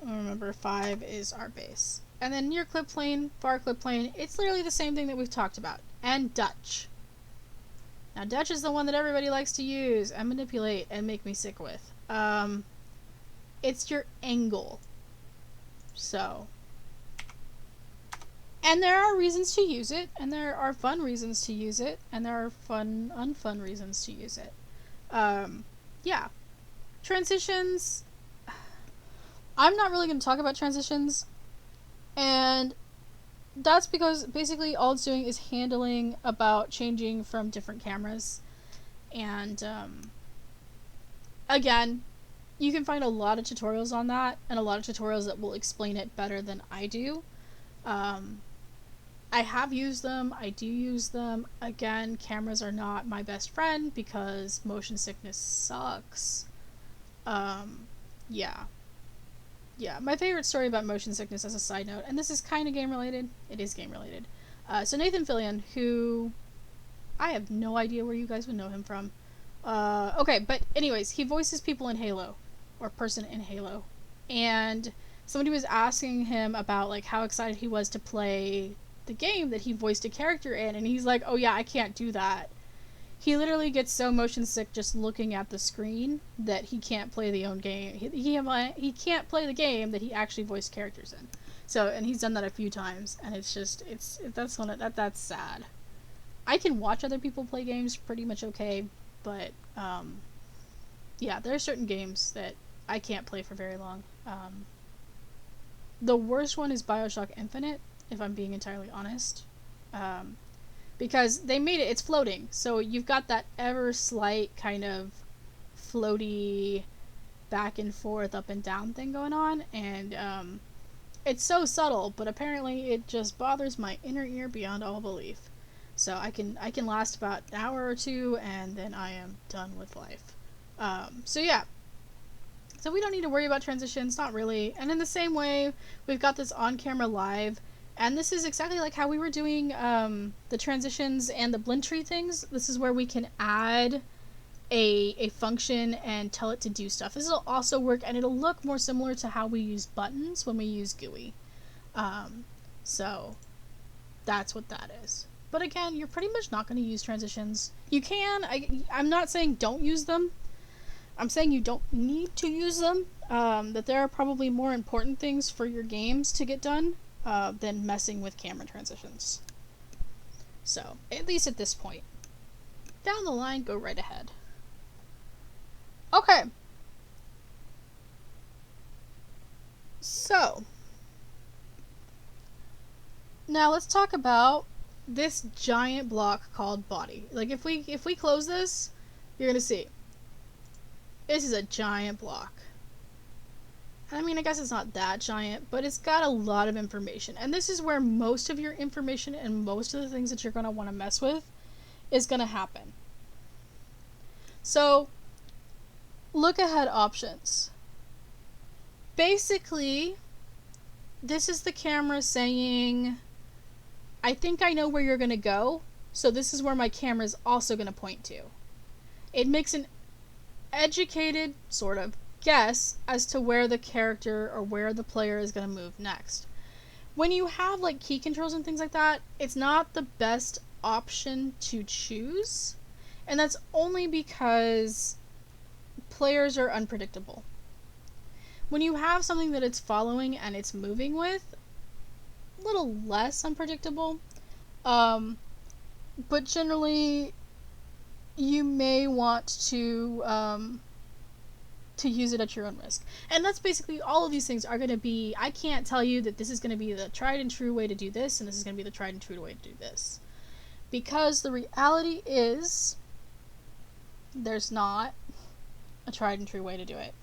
Remember, 5 is our base. And then near clip plane, far clip plane, it's literally the same thing that we've talked about. And Dutch. Now Dutch is the one that everybody likes to use and manipulate and make me sick with. It's your angle. So. And there are reasons to use it, and there are fun reasons to use it, and there are fun, unfun reasons to use it. Yeah. Transitions. I'm not really going to talk about transitions, and that's because basically all it's doing is handling about changing from different cameras. And, again, you can find a lot of tutorials on that, and a lot of tutorials that will explain it better than I do. I have used them, I do use them. Again, cameras are not my best friend because motion sickness sucks. Yeah. Yeah, my favorite story about motion sickness as a side note, and this is kind of game related, it is game related. So Nathan Fillion, who I have no idea where you guys would know him from. Okay, but anyways, he voices people in Halo, or person in Halo. And somebody was asking him about like how excited he was to play the game that he voiced a character in, and he's like, oh yeah, I can't do that. He literally gets so motion sick just looking at the screen that he can't play the own game. He can't play the game that he actually voiced characters in. So, and he's done that a few times, and it's just, that's sad. I can watch other people play games pretty much okay, but, yeah, there are certain games that I can't play for very long. The worst one is BioShock Infinite, if I'm being entirely honest. Because they made it, it's floating, so you've got that ever slight kind of floaty back and forth, up and down thing going on, and It's so subtle, but apparently it just bothers my inner ear beyond all belief. So I can last about an hour or two, and then I am done with life. So yeah. So we don't need to worry about transitions, not really. And in the same way, we've got this on-camera live, and this is exactly like how we were doing the transitions and the blend tree things. This is where we can add a function and tell it to do stuff. This will also work, and it'll look more similar to how we use buttons when we use GUI. So that's what that is. But again, you're pretty much not going to use transitions. You can. I'm not saying don't use them. I'm saying you don't need to use them. That there are probably more important things for your games to get done than messing with camera transitions. So, at least at this point. Down the line, go right ahead. Okay. So, now let's talk about this giant block called body. Like if we close this, you're gonna see this is a giant block. I mean, I guess it's not that giant, but it's got a lot of information. And this is where most of your information and most of the things that you're going to want to mess with is going to happen. So, look ahead options. Basically, this is the camera saying, I think I know where you're going to go, so this is where my camera is also going to point to. It makes an educated, sort of, guess as to where the character or where the player is going to move next. When you have like key controls and things like that, it's not the best option to choose, and that's only because players are unpredictable. When you have something that it's following and it's moving with, a little less unpredictable, but generally you may want to use it at your own risk. And that's basically all of these things are going to be, I can't tell you that this is going to be the tried and true way to do this and this is going to be the tried and true way to do this. Because the reality is there's not a tried and true way to do it.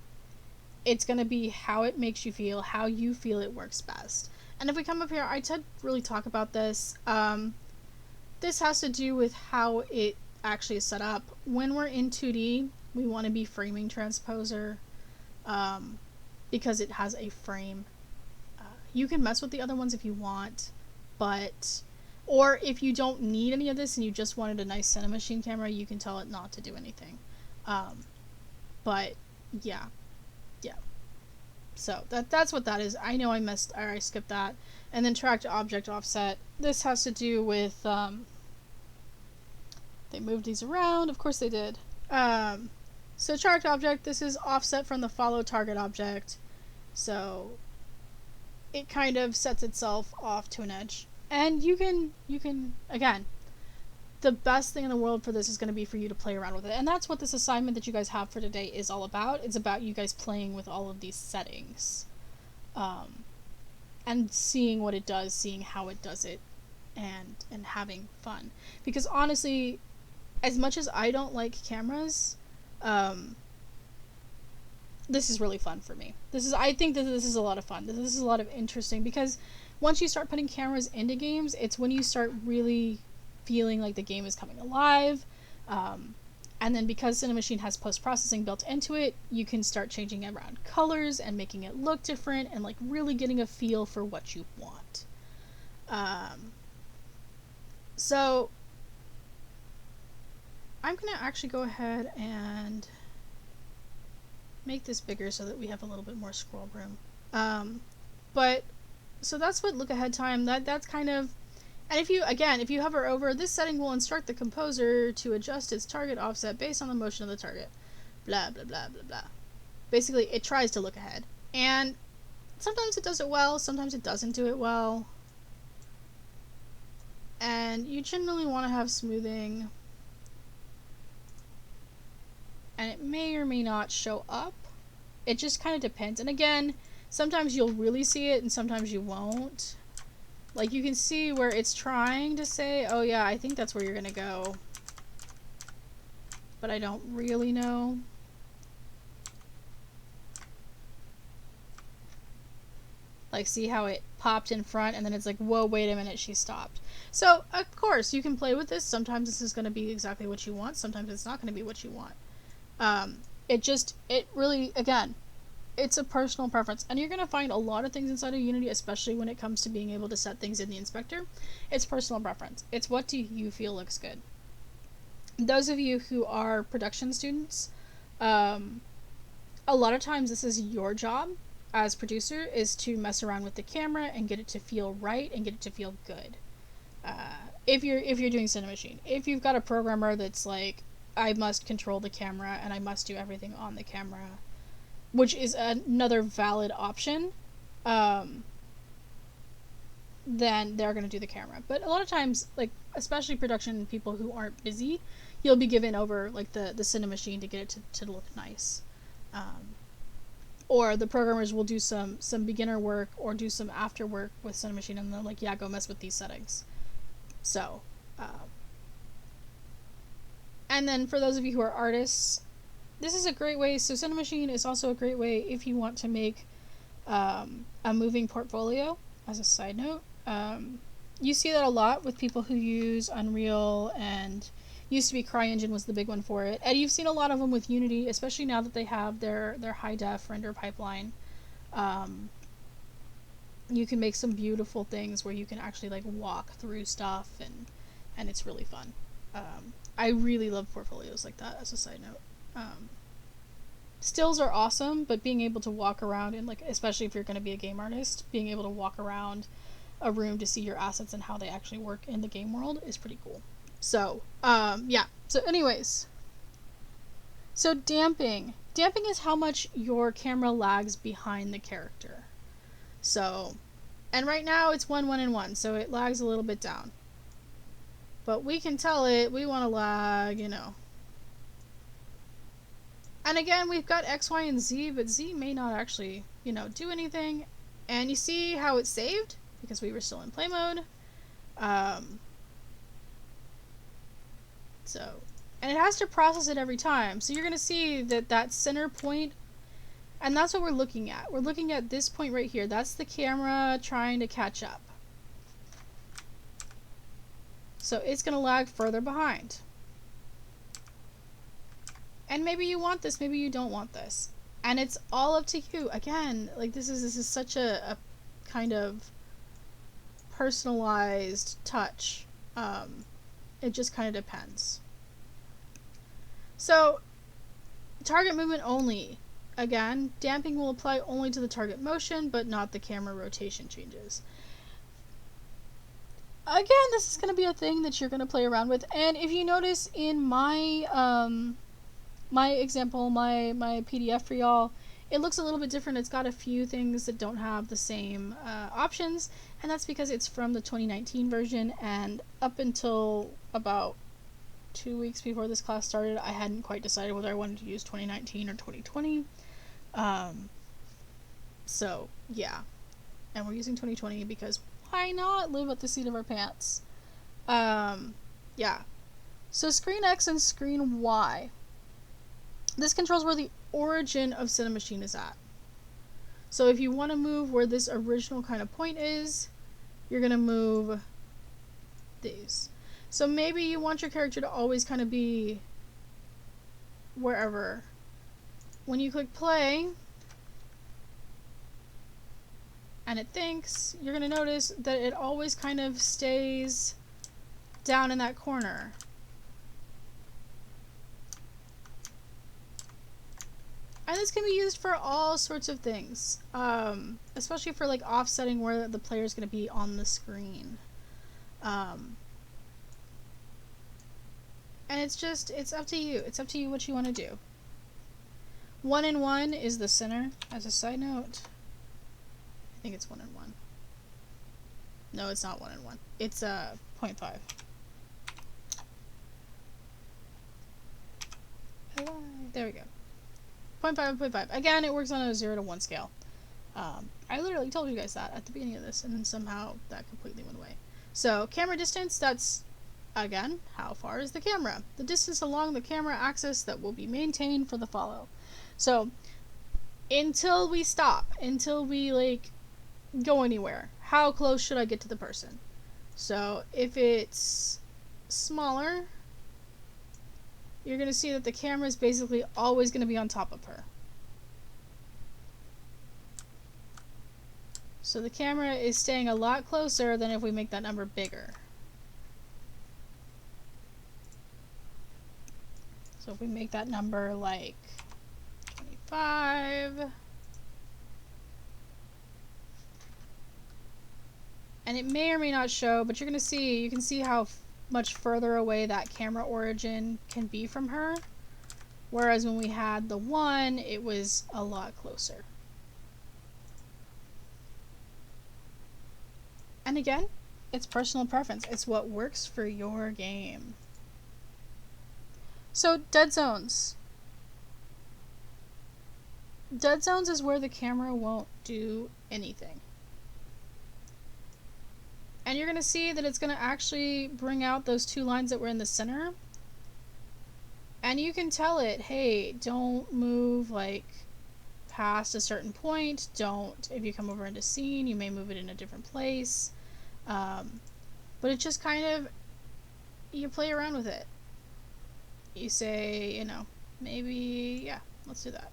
It's going to be how it makes you feel, how you feel it works best. And if we come up here, I did really talk about this. This has to do with how it actually is set up. When we're in 2D, we want to be framing transposer because it has a frame. You can mess with the other ones if you want, but or if you don't need any of this and you just wanted a nice cinemachine camera, you can tell it not to do anything. But yeah. So that's what that is. I know I skipped that. And then track to object offset. This has to do with they moved these around. Of course they did. So tracked object, this is offset from the follow target object. So it kind of sets itself off to an edge. And you can again, the best thing in the world for this is going to be for you to play around with it. And that's what this assignment that you guys have for today is all about. It's about you guys playing with all of these settings. And seeing what it does, seeing how it does it, and having fun. Because honestly, as much as I don't like cameras, this is really fun for me. I think that this is a lot of fun. This is a lot of interesting, because once you start putting cameras into games, it's when you start really feeling like the game is coming alive. And then because cinemachine has post-processing built into it, you can start changing around colors and making it look different and like really getting a feel for what you want. So I'm going to actually go ahead and make this bigger so that we have a little bit more scroll room. But so that's what look ahead time, that's kind of, and if you hover over, this setting will instruct the composer to adjust its target offset based on the motion of the target. Blah, blah, blah, blah, blah. Basically, it tries to look ahead. And sometimes it does it well, sometimes it doesn't do it well. And you generally want to have smoothing. And it may or may not show up. It just kind of depends. And again, sometimes you'll really see it and sometimes you won't. Like you can see where it's trying to say, oh yeah, I think that's where you're gonna go. But I don't really know. Like, see how it popped in front and then it's like, whoa, wait a minute, she stopped. So, of course, you can play with this. Sometimes this is going to be exactly what you want. Sometimes it's not going to be what you want. It really, again, it's a personal preference. And you're going to find a lot of things inside of Unity, especially when it comes to being able to set things in the inspector. It's personal preference. It's what do you feel looks good. Those of you who are production students, a lot of times this is your job as producer, is to mess around with the camera and get it to feel right and get it to feel good. If you're doing cinemachine, if you've got a programmer that's like, I must control the camera and I must do everything on the camera, which is another valid option, then they're going to do the camera. But a lot of times, like, especially production people who aren't busy, you'll be given over like the cinemachine to get it to look nice. Or the programmers will do some beginner work or do some after work with cinemachine, and they're like, yeah, go mess with these settings. So, and then for those of you who are artists, this is a great way. So cinemachine is also a great way if you want to make a moving portfolio. As a side note, you see that a lot with people who use Unreal, and used to be CryEngine was the big one for it. And you've seen a lot of them with Unity, especially now that they have their high def render pipeline. You can make some beautiful things where you can actually like walk through stuff, and it's really fun. I really love portfolios like that, as a side note. Stills are awesome, but being able to walk around, and like, especially if you're going to be a game artist, being able to walk around a room to see your assets and how they actually work in the game world is pretty cool. So, yeah. So anyways. So damping. Damping is how much your camera lags behind the character. So, and right now it's 1, 1, and 1, so it lags a little bit down. But we can tell it, we want to lag, you know. And again, we've got X, Y, and Z, but Z may not actually, you know, do anything. And you see how it's saved? Because we were still in play mode. So, and it has to process it every time. So you're going to see that center point, and that's what we're looking at. We're looking at this point right here. That's the camera trying to catch up. So it's going to lag further behind. And maybe you want this, maybe you don't want this. And it's all up to you. Again, like this is such a kind of personalized touch. It just kind of depends. So, target movement only. Again, damping will apply only to the target motion, but not the camera rotation changes. Again, this is going to be a thing that you're going to play around with. And if you notice in my my example, my PDF for y'all, it looks a little bit different. It's got a few things that don't have the same options, and that's because it's from the 2019 version, and up until about 2 weeks before this class started, I hadn't quite decided whether I wanted to use 2019 or 2020. So, yeah. And we're using 2020 because why not live at the seat of our pants? Yeah. So screen X and screen Y. This controls where the origin of cinemachine is at. So if you want to move where this original kind of point is, you're going to move these. So maybe you want your character to always kind of be wherever. When you click play, and it thinks, you're going to notice that it always kind of stays down in that corner. And this can be used for all sorts of things, especially for like offsetting where the player is going to be on the screen. And it's up to you. It's up to you what you want to do. 1 and 1 is the center, as a side note. I think it's 1 and 1. No, it's not 1 and 1. It's 0.5. There we go. 0.5 and 0.5. Again, it works on a 0 to 1 scale. I literally told you guys that at the beginning of this, and then somehow that completely went away. So, camera distance, that's, again, how far is the camera? The distance along the camera axis that will be maintained for the follow. So, until we stop, until we, like, go anywhere. How close should I get to the person? So if it's smaller, you're going to see that the camera is basically always going to be on top of her. So the camera is staying a lot closer than if we make that number bigger. So if we make that number like 25, and it may or may not show, but you're going to see, you can see how much further away that camera origin can be from her. Whereas when we had the 1, it was a lot closer. And again, it's personal preference. It's what works for your game. So, dead zones. Dead zones is where the camera won't do anything. And you're going to see that it's going to actually bring out those 2 lines that were in the center. And you can tell it, hey, don't move like past a certain point. Don't, if you come over into scene, you may move it in a different place. But it's just kind of, you play around with it. You say, you know, maybe, yeah, let's do that.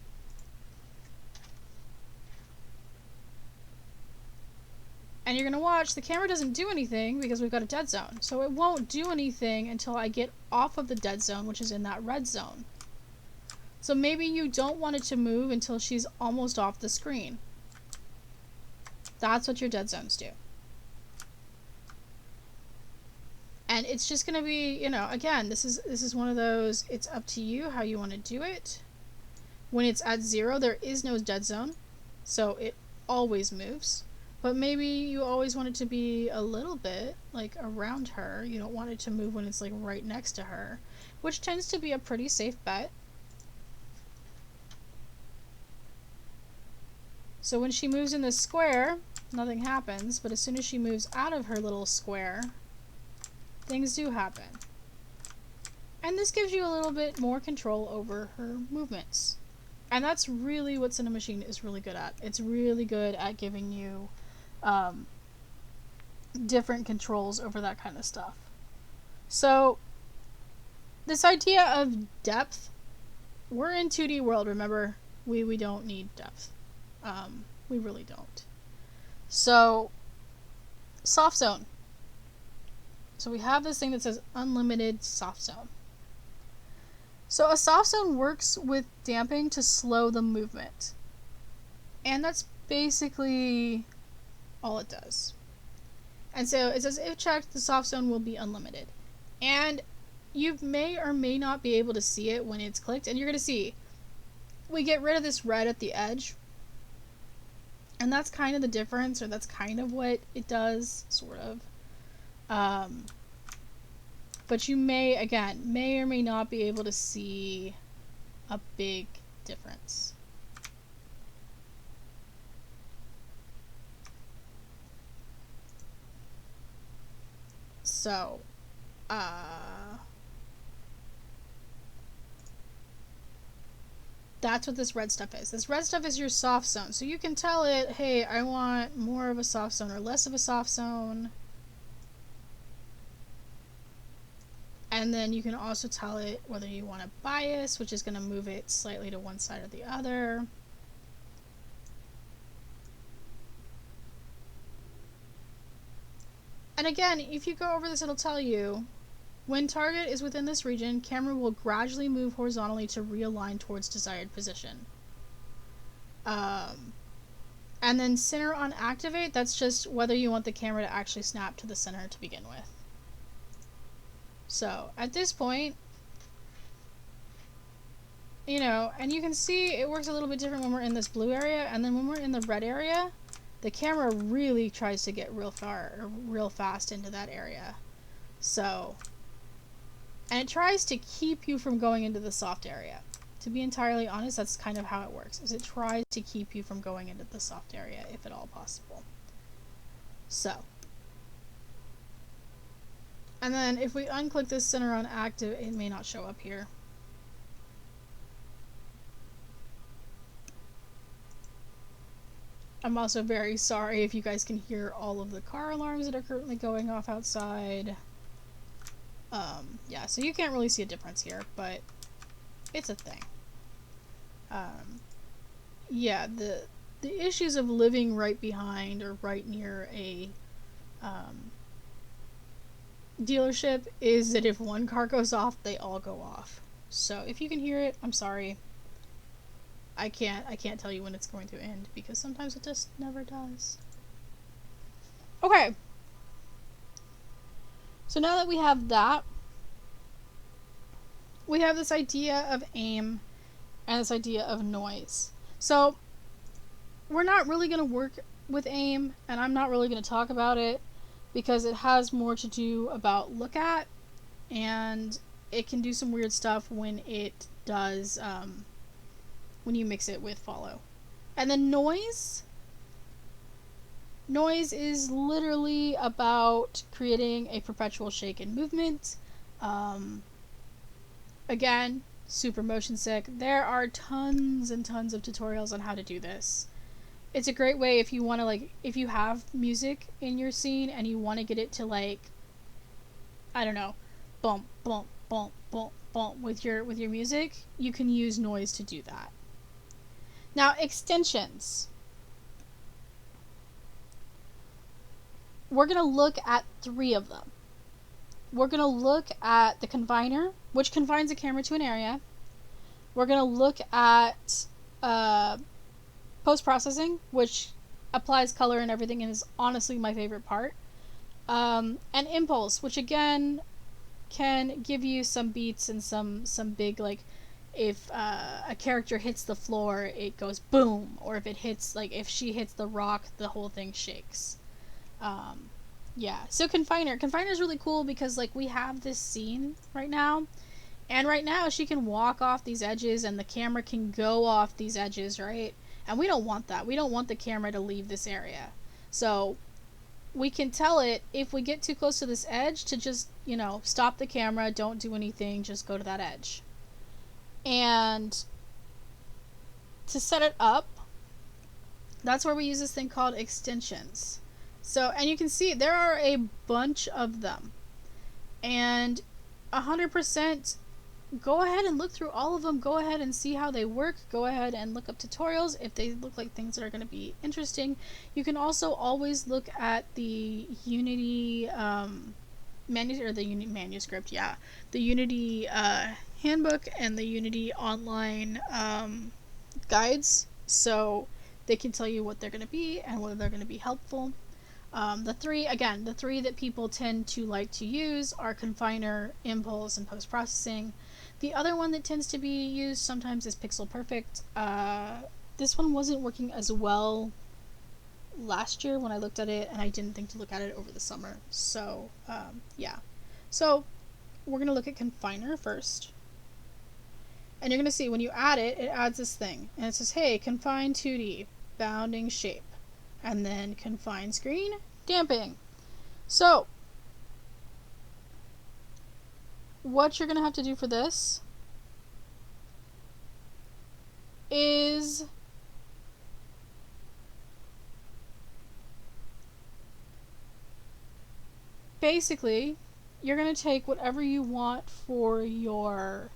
And you're going to watch, the camera doesn't do anything because we've got a dead zone. So it won't do anything until I get off of the dead zone, which is in that red zone. So maybe you don't want it to move until she's almost off the screen. That's what your dead zones do. And it's just going to be, you know, again, this is one of those, it's up to you how you want to do it. When it's at 0, there is no dead zone. So it always moves. But maybe you always want it to be a little bit, like, around her. You don't want it to move when it's, like, right next to her. Which tends to be a pretty safe bet. So when she moves in this square, nothing happens. But as soon as she moves out of her little square, things do happen. And this gives you a little bit more control over her movements. And that's really what Cinemachine is really good at. It's really good at giving you different controls over that kind of stuff. So this idea of depth, we're in 2D world, remember? We don't need depth. We really don't. So soft zone. So we have this thing that says unlimited soft zone. So a soft zone works with damping to slow the movement. And that's basically all it does. And so it says if checked, the soft zone will be unlimited. And you may or may not be able to see it when it's clicked. And you're going to see, we get rid of this red at the edge. And that's kind of the difference, or that's kind of what it does, sort of. But you may or may not be able to see a big difference. So, that's what this red stuff is. This red stuff is your soft zone. So you can tell it, hey, I want more of a soft zone or less of a soft zone. And then you can also tell it whether you want a bias, which is going to move it slightly to one side or the other. And again, if you go over this, it'll tell you, when target is within this region, camera will gradually move horizontally to realign towards desired position. And then center on activate, that's just whether you want the camera to actually snap to the center to begin with. So, at this point, you know, and you can see it works a little bit different when we're in this blue area, and then when we're in the red area, the camera really tries to get real far, or real fast into that area. So, and it tries to keep you from going into the soft area. To be entirely honest, that's kind of how it works, is it tries to keep you from going into the soft area, if at all possible. So, and then if we unclick this center on active, it may not show up here. I'm also very sorry if you guys can hear all of the car alarms that are currently going off outside. Yeah, so you can't really see a difference here, but it's a thing. Yeah, the issues of living right behind or right near a dealership is that if one car goes off, they all go off. So if you can hear it, I'm sorry. I can't tell you when it's going to end because sometimes it just never does. Okay. So now that we have that, we have this idea of aim and this idea of noise. So we're not really going to work with aim, and I'm not really going to talk about it because it has more to do about look at, and it can do some weird stuff when it does, when you mix it with follow. And then noise is literally about creating a perpetual shake and movement. Again, super motion sick. There are tons and tons of tutorials on how to do this. It's a great way if you want to, like, if you have music in your scene and you want to get it to, like, I don't know, bump, bump, bump, bump, bump with your music, you can use noise to do that. Now, extensions. We're going to look at 3 of them. We're going to look at the confiner, which confines a camera to an area. We're going to look at post-processing, which applies color and everything and is honestly my favorite part. And impulse, which again can give you some beats and some big, like, if a character hits the floor, it goes boom, or if it hits, like, if she hits the rock, the whole thing shakes. Yeah, so confiner is really cool because, like, we have this scene right now, and right now she can walk off these edges and the camera can go off these edges, right? And we don't want that. We don't want the camera to leave this area. So we can tell it, if we get too close to this edge, to just, you know, stop the camera, don't do anything, just go to that edge. And to set it up, that's where we use this thing called extensions. So, and you can see there are a bunch of them. And 100%, go ahead and look through all of them. Go ahead and see how they work. Go ahead and look up tutorials if they look like things that are going to be interesting. You can also always look at the Unity manuscript, yeah. The Unity handbook and the Unity online guides. So they can tell you what they're going to be and whether they're going to be helpful. The three that people tend to like to use are confiner, impulse, and post-processing. The other one that tends to be used sometimes is pixel perfect. This one wasn't working as well last year when I looked at it, and I didn't think to look at it over the summer. So, yeah. So, we're going to look at confiner first. And you're going to see when you add it, it adds this thing. And it says, hey, confine 2D, bounding shape. And then confine screen, damping. So, what you're going to have to do for this is basically, you're going to take whatever you want for your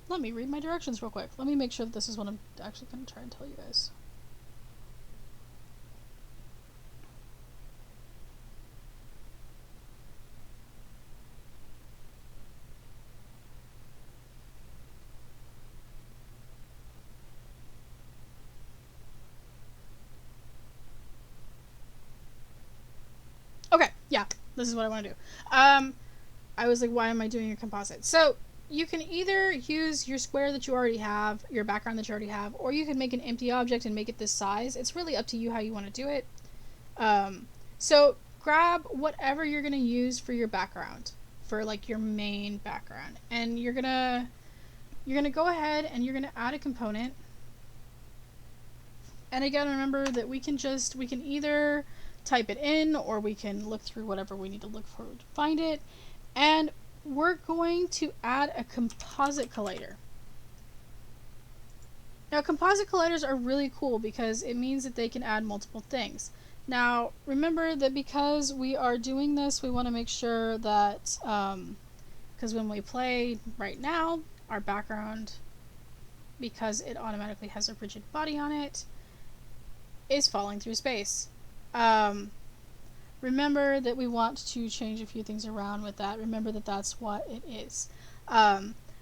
let me read my directions real quick. Let me make sure that this is what I'm actually going to try and tell you guys. Okay, yeah, this is what I want to do. I was like, why am I doing a composite? So, you can either use your square that you already have, your background that you already have, or you can make an empty object and make it this size. It's really up to you how you want to do it. So grab whatever you're going to use for your background, for like your main background, and you're going to go ahead and you're going to add a component. And again, remember that we can either type it in or we can look through whatever we need to look for to find it. And we're going to add a composite collider. Now, composite colliders are really cool because it means that they can add multiple things. Now, remember that because we are doing this, we want to make sure that, because when we play right now, our background, because it automatically has a rigid body on it, is falling through space. Remember that we want to change a few things around with that. Remember that that's what it is.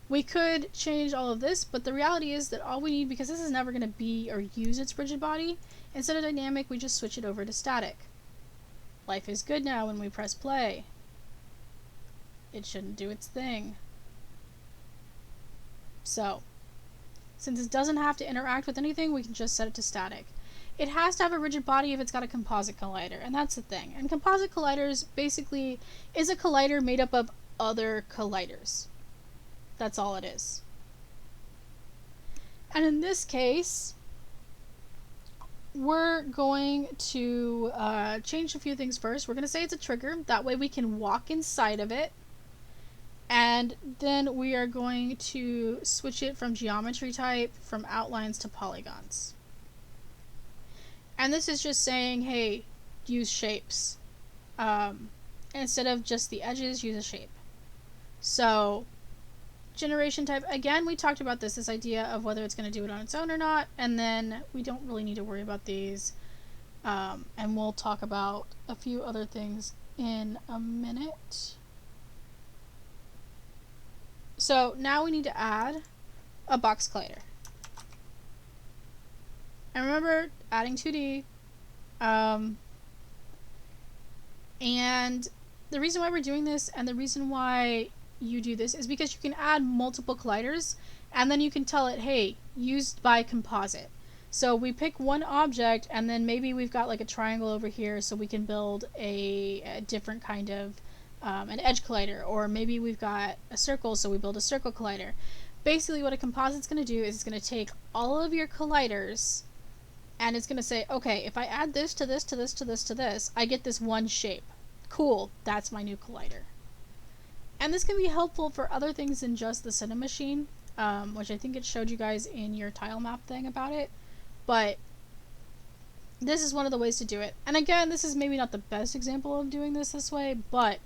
We could change all of this, but the reality is that all we need, because this is never going to be or use its rigid body, instead of dynamic, we just switch it over to static. Life is good now when we press play. It shouldn't do its thing. So, since it doesn't have to interact with anything, we can just set it to static. It has to have a rigid body if it's got a composite collider, and that's the thing. And composite colliders basically is a collider made up of other colliders. That's all it is. And in this case, we're going to change a few things first. We're going to say it's a trigger. That way we can walk inside of it. And then we are going to switch it from geometry type, from outlines to polygons. And this is just saying, hey, use shapes. Instead of just the edges, use a shape. So, generation type, again, we talked about this idea of whether it's going to do it on its own or not, and then we don't really need to worry about these. And we'll talk about a few other things in a minute. So, now we need to add a box collider. And remember, adding 2D. And the reason why we're doing this, and the reason why you do this, is because you can add multiple colliders, and then you can tell it, hey, used by composite. So we pick one object, and then maybe we've got like a triangle over here, so we can build a different kind of an edge collider, or maybe we've got a circle, so we build a circle collider. Basically, what a composite's going to do is it's going to take all of your colliders, and it's going to say, okay, if I add this to this to this to this to this, I get this one shape. Cool, that's my new collider. And this can be helpful for other things than just the cinemachine, which I think it showed you guys in your tile map thing about it. But this is one of the ways to do it. And again, this is maybe not the best example of doing this way, but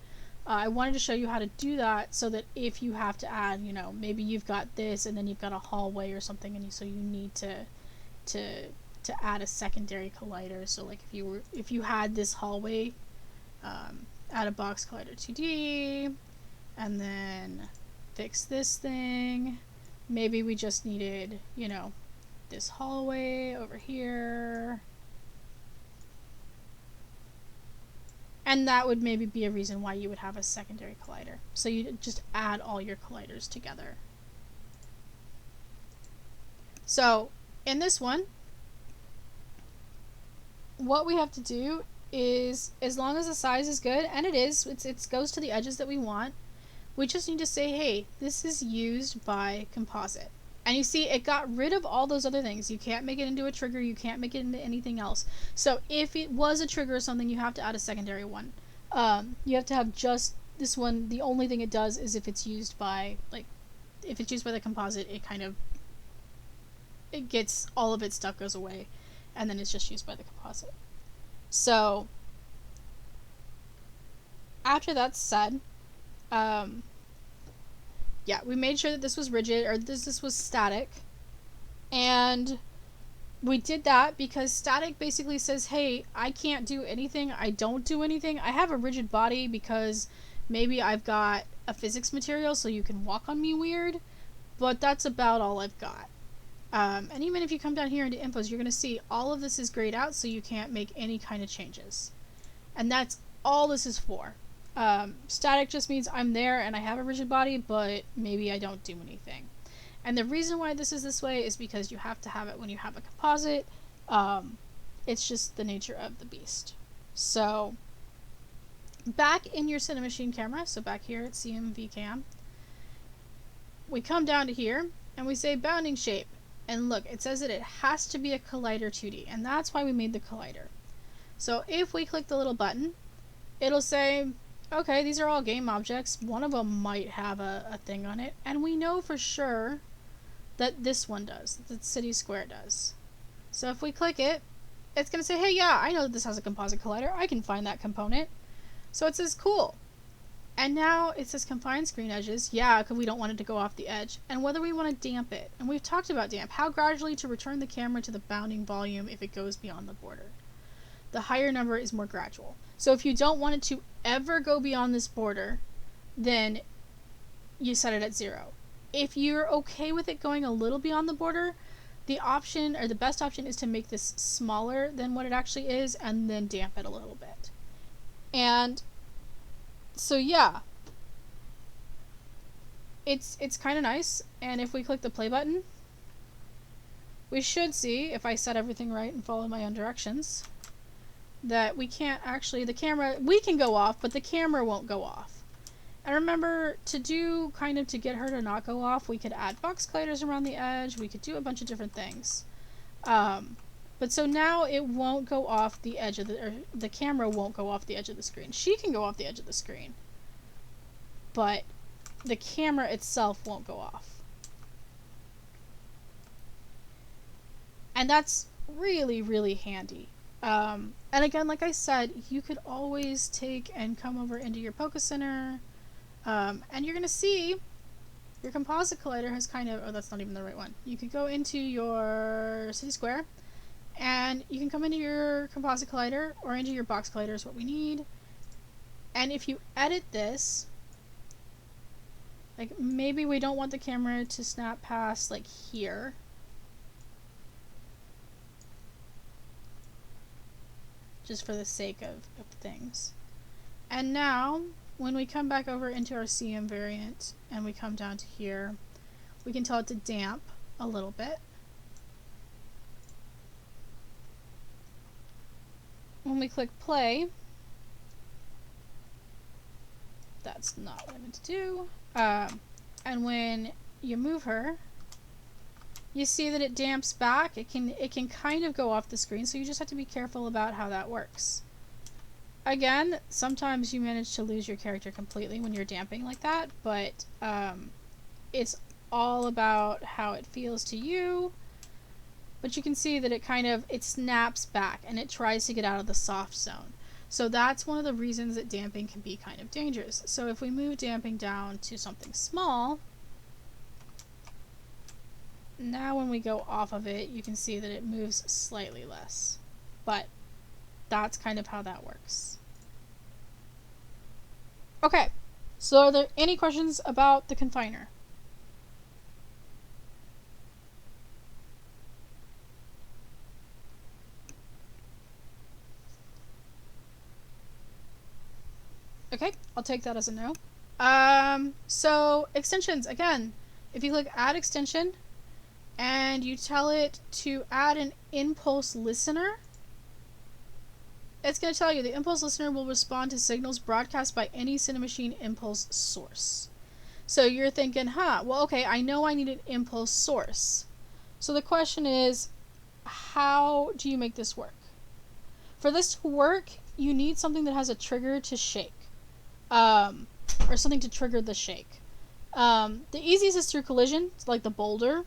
I wanted to show you how to do that so that if you have to add, you know, maybe you've got this and then you've got a hallway or something, and so you need to add a secondary collider. So like if you had this hallway, add a box collider 2D, and then fix this thing. Maybe we just needed, you know, this hallway over here. And that would maybe be a reason why you would have a secondary collider. So you just add all your colliders together. So in this one, what we have to do is, as long as the size is good, and it is, it goes to the edges that we want, we just need to say, hey, this is used by composite. And you see, it got rid of all those other things. You can't make it into a trigger, you can't make it into anything else. So if it was a trigger or something, you have to add a secondary one. You have to have just this one. The only thing it does is if it's used by, like, if it's used by the composite, it gets, all of its stuff goes away, and then it's just used by the composite. So after that's said, yeah, we made sure that this was rigid, or this was static, and we did that because static basically says, hey, I can't do anything, I don't do anything. I have a rigid body because maybe I've got a physics material so you can walk on me weird, but that's about all I've got. And even if you come down here into infos, you're going to see all of this is grayed out, so you can't make any kind of changes. And that's all this is for. Static just means I'm there and I have a rigid body, but maybe I don't do anything. And the reason why this is this way is because you have to have it when you have a composite. It's just the nature of the beast. So back in your cinemachine camera, so back here at CMV cam, we come down to here and we say bounding shape. And look, it says that it has to be a collider 2D, and that's why we made the collider. So if we click the little button, it'll say, okay, these are all game objects. One of them might have a thing on it, and we know for sure that this one does, that the city square does. So if we click it, it's going to say, hey, yeah, I know that this has a composite collider. I can find that component. So it says, cool. And now it says confine screen edges. Yeah, because we don't want it to go off the edge. And whether we want to damp it. And we've talked about damp. How gradually to return the camera to the bounding volume if it goes beyond the border. The higher number is more gradual. So if you don't want it to ever go beyond this border, then you set it at 0. If you're okay with it going a little beyond the border, the option, or the best option, is to make this smaller than what it actually is and then damp it a little bit. And so yeah, it's kind of nice. And if we click the play button, we should see, if I set everything right and follow my own directions, that we can't actually, the camera, we can go off, but the camera won't go off. And remember, to get her to not go off, we could add box colliders around the edge, we could do a bunch of different things. But so now it won't go off the edge of the camera won't go off the edge of the screen. She can go off the edge of the screen, but the camera itself won't go off. And that's really, really handy. And again, like I said, you could always take and come over into your Focus Center, and you're going to see your composite collider has kind of, oh, that's not even the right one. You could go into your city square, and you can come into your composite collider or into your box collider is what we need. And if you edit this, like maybe we don't want the camera to snap past like here. Just for the sake of things. And now, when we come back over into our CM variant and we come down to here, we can tell it to damp a little bit. When we click play, that's not what I meant to do. And when you move her, you see that it damps back. It can kind of go off the screen, so you just have to be careful about how that works. Again, sometimes you manage to lose your character completely when you're damping like that, but it's all about how it feels to you. But you can see that it snaps back and it tries to get out of the soft zone. So that's one of the reasons that damping can be kind of dangerous. So if we move damping down to something small, now when we go off of it, you can see that it moves slightly less. But that's kind of how that works. Okay, so are there any questions about the confiner? Okay, I'll take that as a no. So extensions, again, if you click add extension and you tell it to add an impulse listener, it's going to tell you the impulse listener will respond to signals broadcast by any cinemachine impulse source. So you're thinking, well, okay, I know I need an impulse source. So the question is, how do you make this work? For this to work, you need something that has a trigger to shake. Or something to trigger the shake. The easiest is through collision, like the boulder,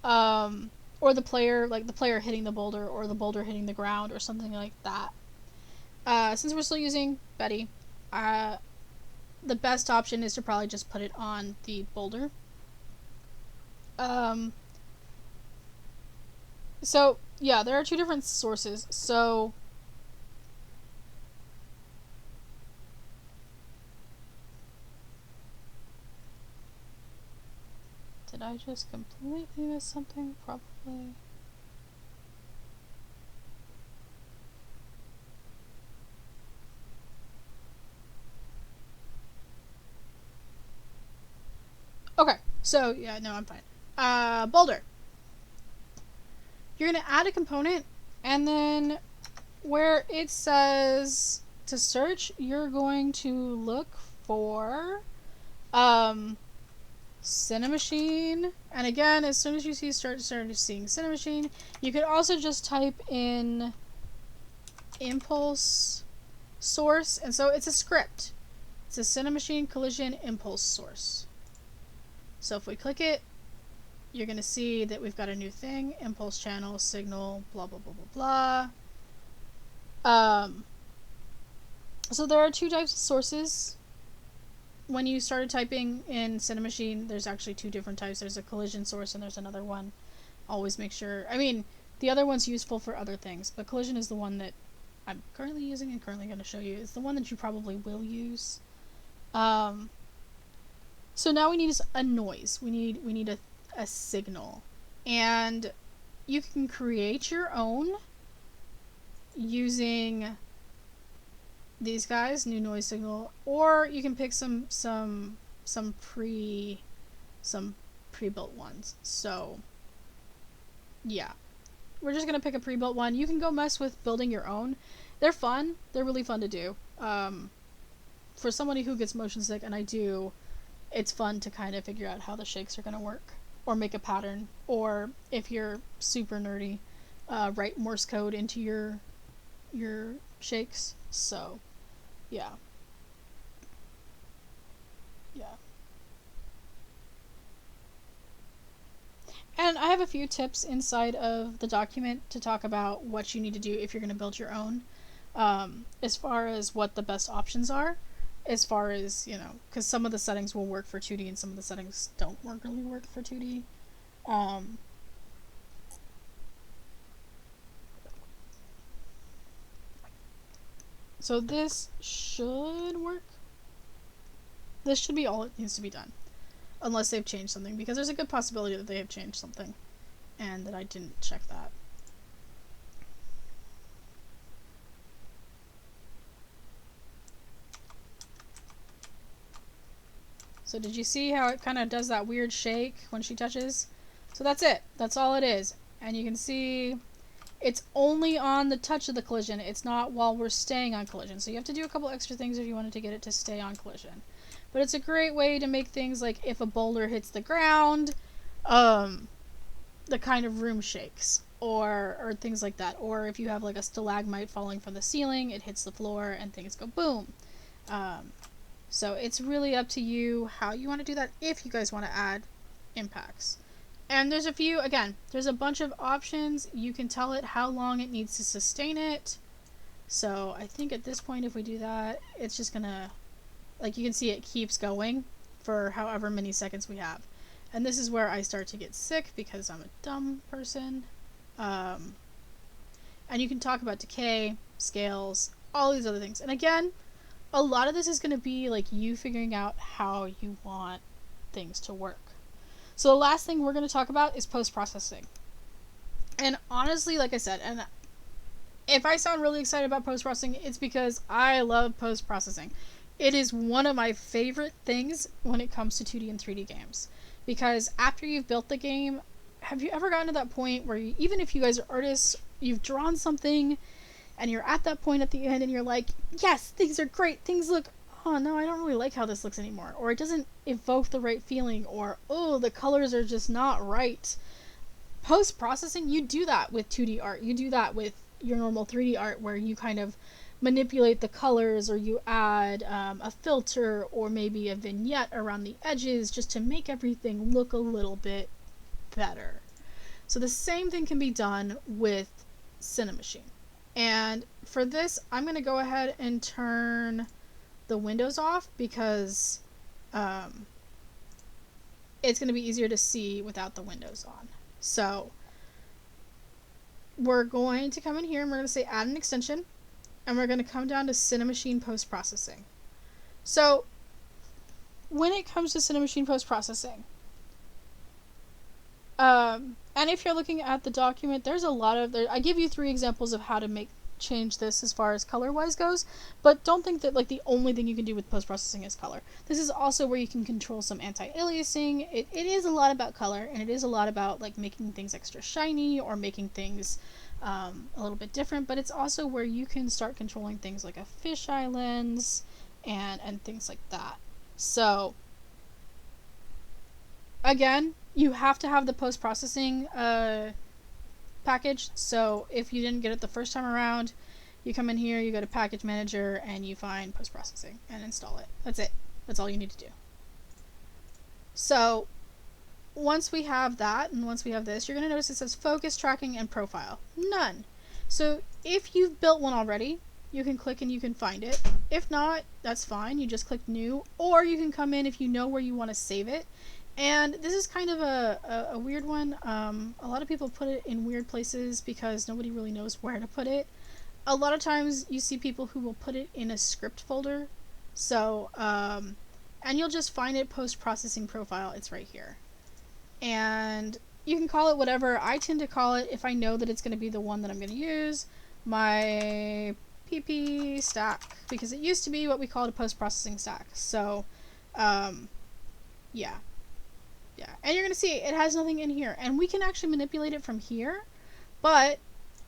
or the player hitting the boulder, or the boulder hitting the ground, or something like that. Since we're still using Betty, the best option is to probably just put it on the boulder. So yeah, there are two different sources. So did I just completely miss something? Probably. Okay, so yeah, no, I'm fine. Boulder. You're going to add a component, and then where it says to search, you're going to look for cinemachine. And again, as soon as you start seeing cinemachine, you could also just type in impulse source, and so it's a script. It's a cinemachine collision impulse source. So if we click it, you're going to see that we've got a new thing, impulse channel, signal, blah, blah, blah, blah, blah. So there are two types of sources. When you started typing in cinemachine, there's actually two different types. There's a collision source and there's another one. Always make sure, I mean, the other one's useful for other things, but collision is the one that I'm currently using and currently going to show you. It's the one that you probably will use. So now we need a noise. We need a signal. And you can create your own using these guys, new noise signal, or you can pick some pre-built ones. So yeah, we're just gonna pick a pre-built one. You can go mess with building your own. They're fun. They're really fun to do. For somebody who gets motion sick, and I do, it's fun to kind of figure out how the shakes are gonna work, or make a pattern, or if you're super nerdy, write Morse code into your shakes. So yeah. And I have a few tips inside of the document to talk about what you need to do if you're going to build your own, as far as what the best options are, as far as, you know, because some of the settings will work for 2D and some of the settings don't really work for 2D. So this should work. This should be all it needs to be done. Unless they've changed something, because there's a good possibility that they have changed something and that I didn't check that. So did you see how it kind of does that weird shake when she touches? So that's it. That's all it is. And you can see it's only on the touch of the collision. It's not while we're staying on collision. So you have to do a couple extra things if you wanted to get it to stay on collision. But it's a great way to make things like if a boulder hits the ground, the kind of room shakes, or things like that. Or if you have like a stalagmite falling from the ceiling, it hits the floor and things go boom. So it's really up to you how you want to do that if you guys want to add impacts. And there's a few, again, there's a bunch of options. You can tell it how long it needs to sustain it. So I think at this point, if we do that, it's just gonna, like you can see it keeps going for however many seconds we have. And this is where I start to get sick because I'm a dumb person. And you can talk about decay, scales, all these other things. And again, a lot of this is going to be like you figuring out how you want things to work. So the last thing we're going to talk about is post-processing. And honestly, like I said, and if I sound really excited about post-processing, it's because I love post-processing. It is one of my favorite things when it comes to 2D and 3D games. Because after you've built the game, have you ever gotten to that point where you, even if you guys are artists, you've drawn something and you're at that point at the end and you're like, yes, things are great, things look, oh no, I don't really like how this looks anymore, or it doesn't evoke the right feeling, or oh, the colors are just not right. Post-processing, you do that with 2D art, you do that with your normal 3D art, where you kind of manipulate the colors, or you add a filter or maybe a vignette around the edges just to make everything look a little bit better. So the same thing can be done with cinemachine. And for this, I'm going to go ahead and turn the windows off because it's going to be easier to see without the windows on. So we're going to come in here and we're going to say add an extension, and we're going to come down to cinemachine post-processing. So when it comes to cinemachine post-processing, and if you're looking at the document, there's a lot of, I give you 3 examples of how to change this as far as color-wise goes, but don't think that like the only thing you can do with post-processing is color. This is also where you can control some anti-aliasing. It is a lot about color, and it is a lot about like making things extra shiny or making things a little bit different, but it's also where you can start controlling things like a fisheye lens and things like that. So again, you have to have the post-processing package, so if you didn't get it the first time around, You come in here, you go to Package Manager, and you find post-processing and install it. That's it. That's all you need to do. So once we have that, and once we have this, you're going to notice it says Focus, Tracking, and Profile. None. So if you've built one already, you can click and you can find it. If not, that's fine. You just click New, or you can come in if you know where you want to save it. And this is kind of a weird one. A lot of people put it in weird places because nobody really knows where to put it. A lot of times you see people who will put it in a script folder. So, and you'll just find it, Post-Processing Profile. It's right here. And you can call it whatever. I tend to call it, if I know that it's going to be the one that I'm going to use, my PP stack, because it used to be what we called a post-processing stack. So, yeah. And you're going to see it has nothing in here. And we can actually manipulate it from here, but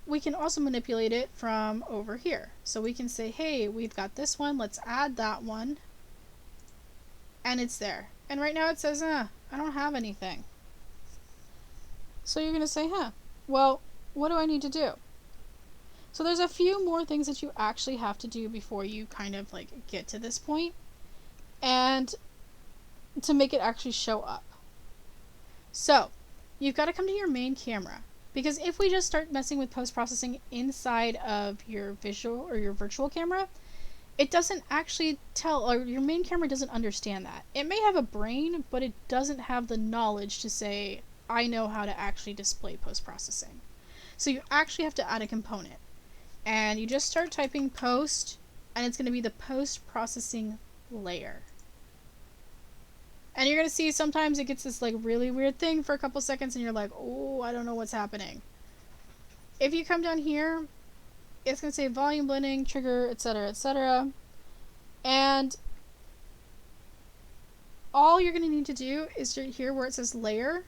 we can also manipulate it from over here. So we can say, hey, we've got this one, let's add that one. And it's there. And right now it says, I don't have anything. So you're going to say, well, what do I need to do? So there's a few more things that you actually have to do before you kind of like get to this point, and to make it actually show up. So you've got to come to your main camera, because if we just start messing with post-processing inside of your visual or your virtual camera, it doesn't actually tell, or your main camera doesn't understand that. It may have a brain, but it doesn't have the knowledge to say, I know how to actually display post-processing. So you actually have to add a component. And you just start typing post, and it's going to be the post-processing layer. And you're going to see sometimes it gets this like really weird thing for a couple seconds, and you're like, oh, I don't know what's happening. If you come down here, it's going to say volume blending, trigger, etc., etc. And all you're going to need to do is here where it says layer.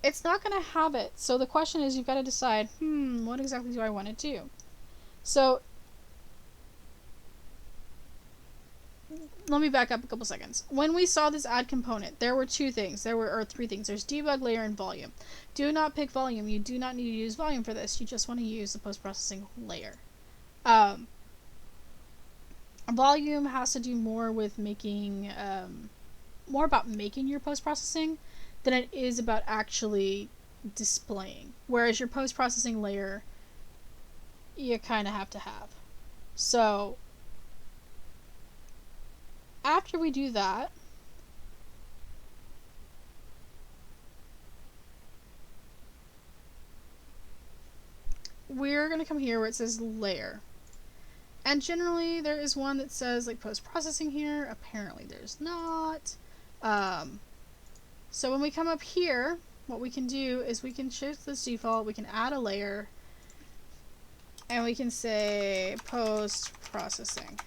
It's not going to have it. So the question is, you've got to decide, what exactly do I want to do? So let me back up a couple seconds. When we saw this add component, there were three things. There's debug, layer, and volume. Do not pick volume. You do not need to use volume for this. You just want to use the post-processing layer. Volume has to do more with making, more about making your post-processing than it is about actually displaying. Whereas your post-processing layer, you kind of have to have. So after we do that, we're going to come here where it says layer. And generally there is one that says like post-processing here. Apparently there's not. So when we come up here, what we can do is we can shift this default, we can add a layer, and we can say post-processing.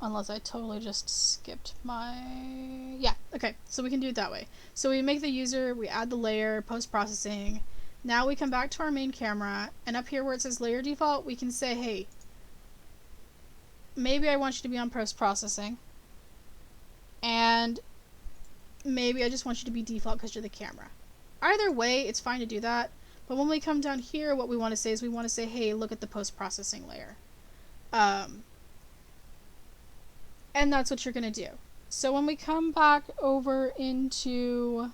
Unless I totally just skipped my... Yeah, okay, so we can do it that way. So we make the user, we add the layer, post-processing. Now we come back to our main camera, and up here where it says layer default, we can say, hey, maybe I want you to be on post-processing, and maybe I just want you to be default because you're the camera. Either way, it's fine to do that, but when we come down here, what we want to say is we want to say, hey, look at the post-processing layer. And that's what you're going to do. So when we come back over into...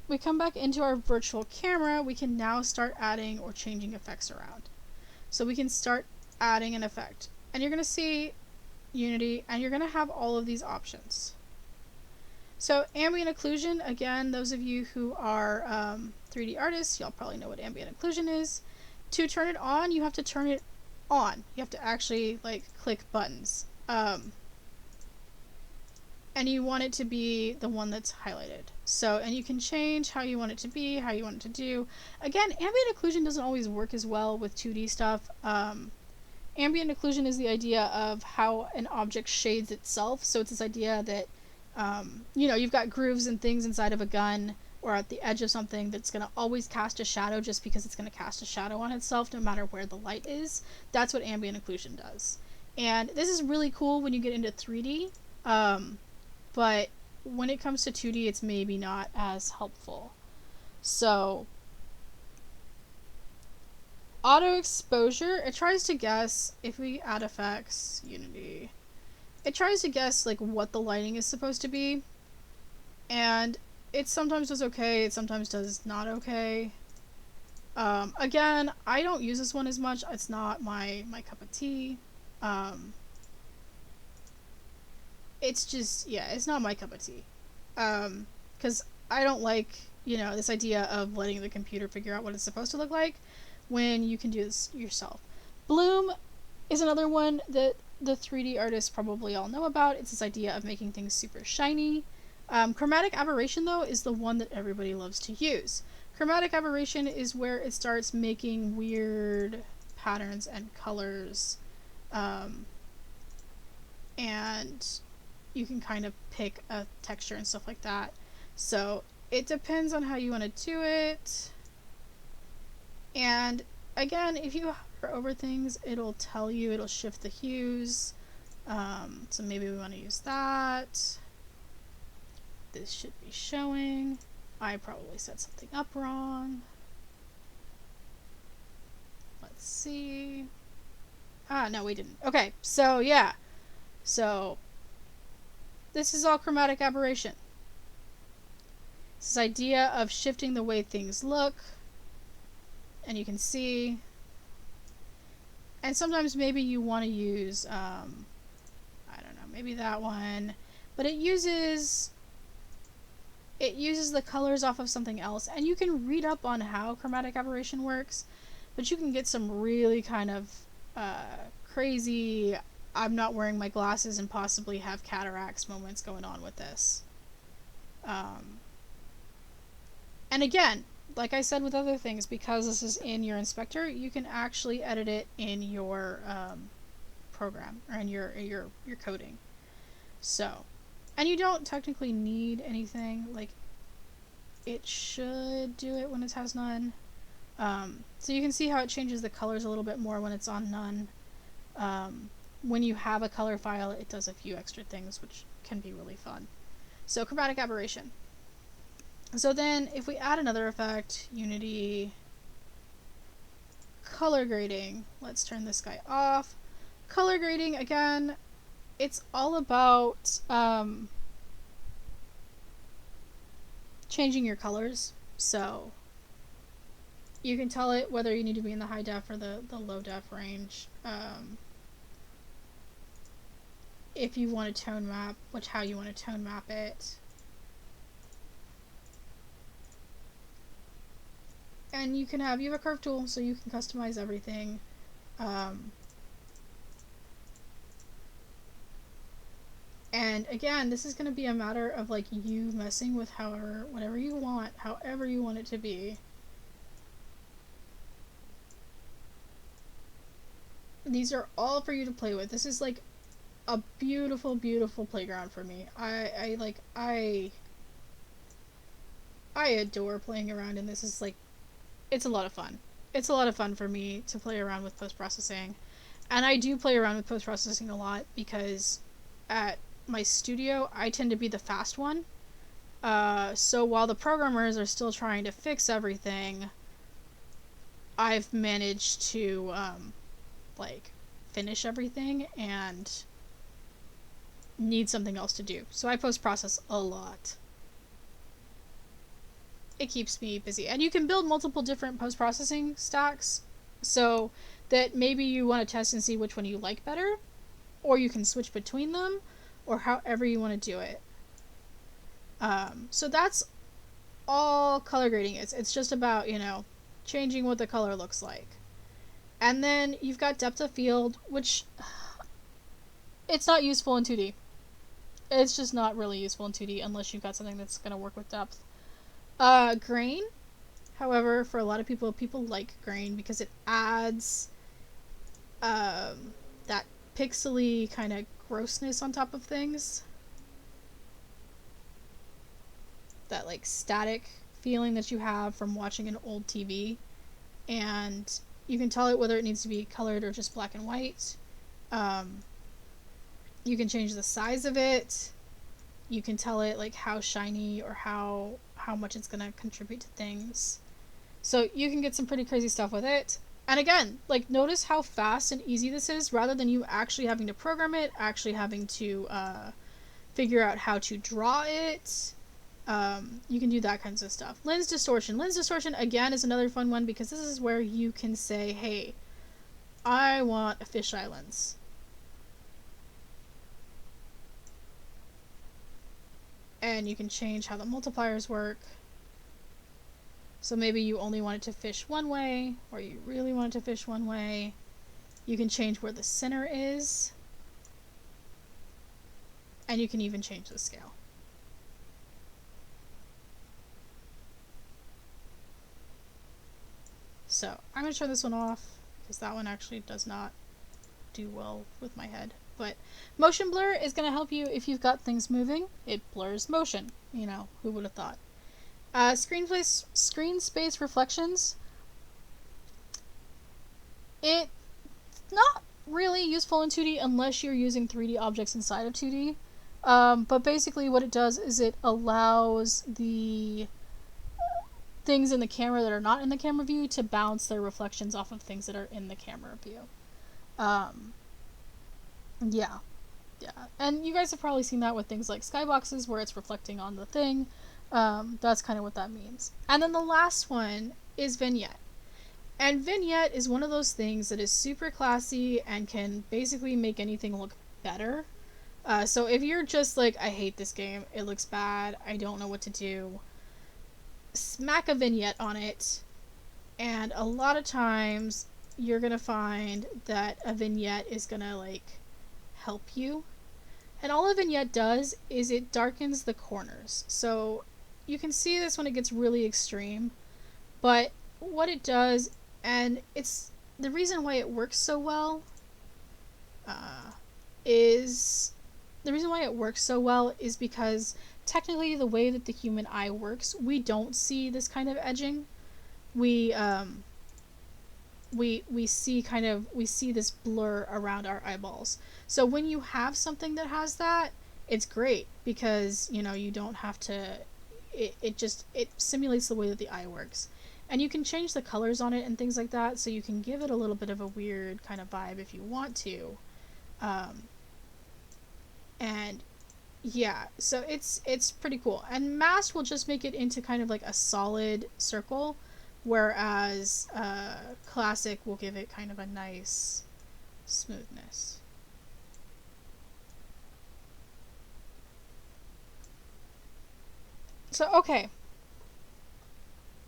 we come back into our virtual camera, we can now start adding or changing effects around. So we can start adding an effect. And you're going to see Unity, and you're going to have all of these options. So ambient occlusion, again, those of you who are 3D artists, y'all probably know what ambient occlusion is. To turn it on, you have to turn it on. You have to actually like click buttons. And you want it to be the one that's highlighted. So, and you can change how you want it to be, how you want it to do. Again, ambient occlusion doesn't always work as well with 2D stuff. Ambient occlusion is the idea of how an object shades itself. So it's this idea that, you know, you've got grooves and things inside of a gun or at the edge of something that's going to always cast a shadow just because it's going to cast a shadow on itself no matter where the light is. That's what ambient occlusion does. And this is really cool when you get into 3D, but when it comes to 2D, it's maybe not as helpful. So, auto exposure, it tries to guess, if we add effects, Unity, it tries to guess like what the lighting is supposed to be, and it sometimes does okay, it sometimes does not okay. Again, I don't use this one as much, it's not my cup of tea. It's just, yeah, it's not my cup of tea. Because I don't like, this idea of letting the computer figure out what it's supposed to look like when you can do this yourself. Bloom is another one that the 3D artists probably all know about. It's this idea of making things super shiny. Chromatic aberration, though, is the one that everybody loves to use. Chromatic aberration is where it starts making weird patterns and colors. And you can kind of pick a texture and stuff like that. So it depends on how you want to do it. And again, if you hover over things, it'll tell you, it'll shift the hues. So maybe we want to use that. This should be showing. I probably set something up wrong. Let's see. No, we didn't. Okay, so yeah. So this is all chromatic aberration. This idea of shifting the way things look. And you can see. And sometimes maybe you want to use, I don't know, maybe that one. But it uses the colors off of something else. And you can read up on how chromatic aberration works. But you can get some really kind of crazy, I'm not wearing my glasses and possibly have cataracts moments going on with this. And again, like I said with other things, because this is in your inspector, you can actually edit it in your program or in your coding. So, and you don't technically need anything. Like, it should do it when it has none. So you can see how it changes the colors a little bit more when it's on none. When you have a color file, it does a few extra things, which can be really fun. So chromatic aberration. So then if we add another effect, Unity, color grading, let's turn this guy off. Color grading, again, it's all about changing your colors. So you can tell it whether you need to be in the high def or the low def range. If you want to tone map, how you want to tone map it. And you have a curve tool, so you can customize everything. And again, this is going to be a matter of like you messing with whatever you want, however you want it to be. These are all for you to play with. This is like a beautiful, beautiful playground for me. I adore playing around in this. Is like, it's a lot of fun. It's a lot of fun for me to play around with post-processing. And I do play around with post-processing a lot because at my studio, I tend to be the fast one. So while the programmers are still trying to fix everything, I've managed to, finish everything and need something else to do. So I post-process a lot. It keeps me busy. And you can build multiple different post-processing stacks so that maybe you want to test and see which one you like better, or you can switch between them, or however you want to do it. So that's all color grading is. It's just about, changing what the color looks like. And then you've got depth of field, which it's not useful in 2D. It's just not really useful in 2D unless you've got something that's going to work with depth. Grain, however, for a lot of people like grain because it adds that pixely kind of grossness on top of things. That like static feeling that you have from watching an old TV. And you can tell it whether it needs to be colored or just black and white. You can change the size of it. You can tell it like how shiny or how much it's gonna contribute to things. So you can get some pretty crazy stuff with it. And again, like, notice how fast and easy this is, rather than you actually having to program it, actually having to figure out how to draw it. You can do that kinds of stuff. Lens distortion. Lens distortion, again, is another fun one, because this is where you can say, hey, I want a fisheye lens. And you can change how the multipliers work. So maybe you only want it to fish one way, or you really want it to fish one way. You can change where the center is. And you can even change the scale. So I'm going to turn this one off, because that one actually does not do well with my head. But motion blur is going to help you if you've got things moving. It blurs motion. You know, who would have thought? Screen space reflections. It's not really useful in 2D unless you're using 3D objects inside of 2D. But basically what it does is it allows the things in the camera that are not in the camera view to bounce their reflections off of things that are in the camera view. Yeah. And you guys have probably seen that with things like skyboxes where it's reflecting on the thing. That's kind of what that means. And then the last one is vignette. And vignette is one of those things that is super classy and can basically make anything look better. So if you're just like, I hate this game, it looks bad, I don't know what to do, smack a vignette on it, and a lot of times you're gonna find that a vignette is gonna like help you. And all a vignette does is it darkens the corners. So you can see this when it gets really extreme, but what it does, and it's the reason why it works so well, is because technically the way that the human eye works, we don't see this kind of edging. We see this blur around our eyeballs. So when you have something that has that, it's great, because you know, you don't have to, it simulates the way that the eye works. And you can change the colors on it and things like that, so you can give it a little bit of a weird kind of vibe if you want to. And yeah, so it's pretty cool. And masked will just make it into kind of like a solid circle, whereas classic will give it kind of a nice smoothness. So, okay.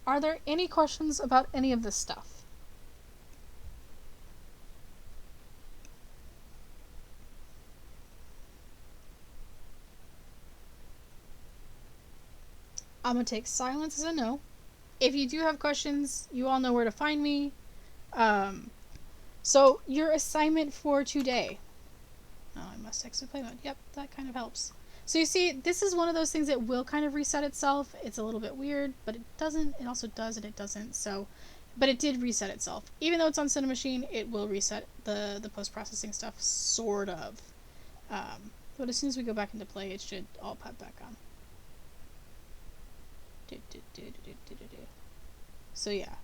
Are there any questions about any of this stuff? I'm gonna take silence as a no. If you do have questions, you all know where to find me. So your assignment for today. Oh, I must exit play mode. Yep, that kind of helps. So you see, this is one of those things that will kind of reset itself. It's a little bit weird, but it doesn't. It also does and it doesn't. So, but it did reset itself. Even though it's on cinemachine, it will reset the post-processing stuff, sort of. But as soon as we go back into play, it should all pop back on. So yeah.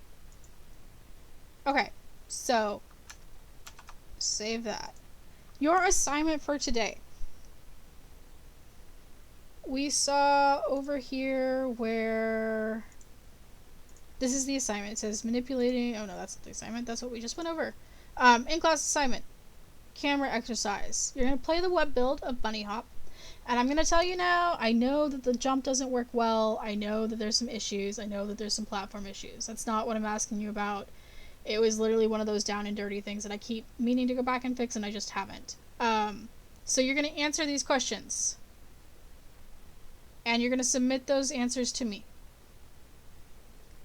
Okay, so save that. Your assignment for today. We saw over here where this is the assignment. It says manipulating. Oh no, that's not the assignment. That's what we just went over. In-class assignment. Camera exercise. You're going to play the web build of Bunny Hop. And I'm going to tell you now, I know that the jump doesn't work well. I know that there's some issues. I know that there's some platform issues. That's not what I'm asking you about. It was literally one of those down and dirty things that I keep meaning to go back and fix, and I just haven't. So you're going to answer these questions. And you're going to submit those answers to me.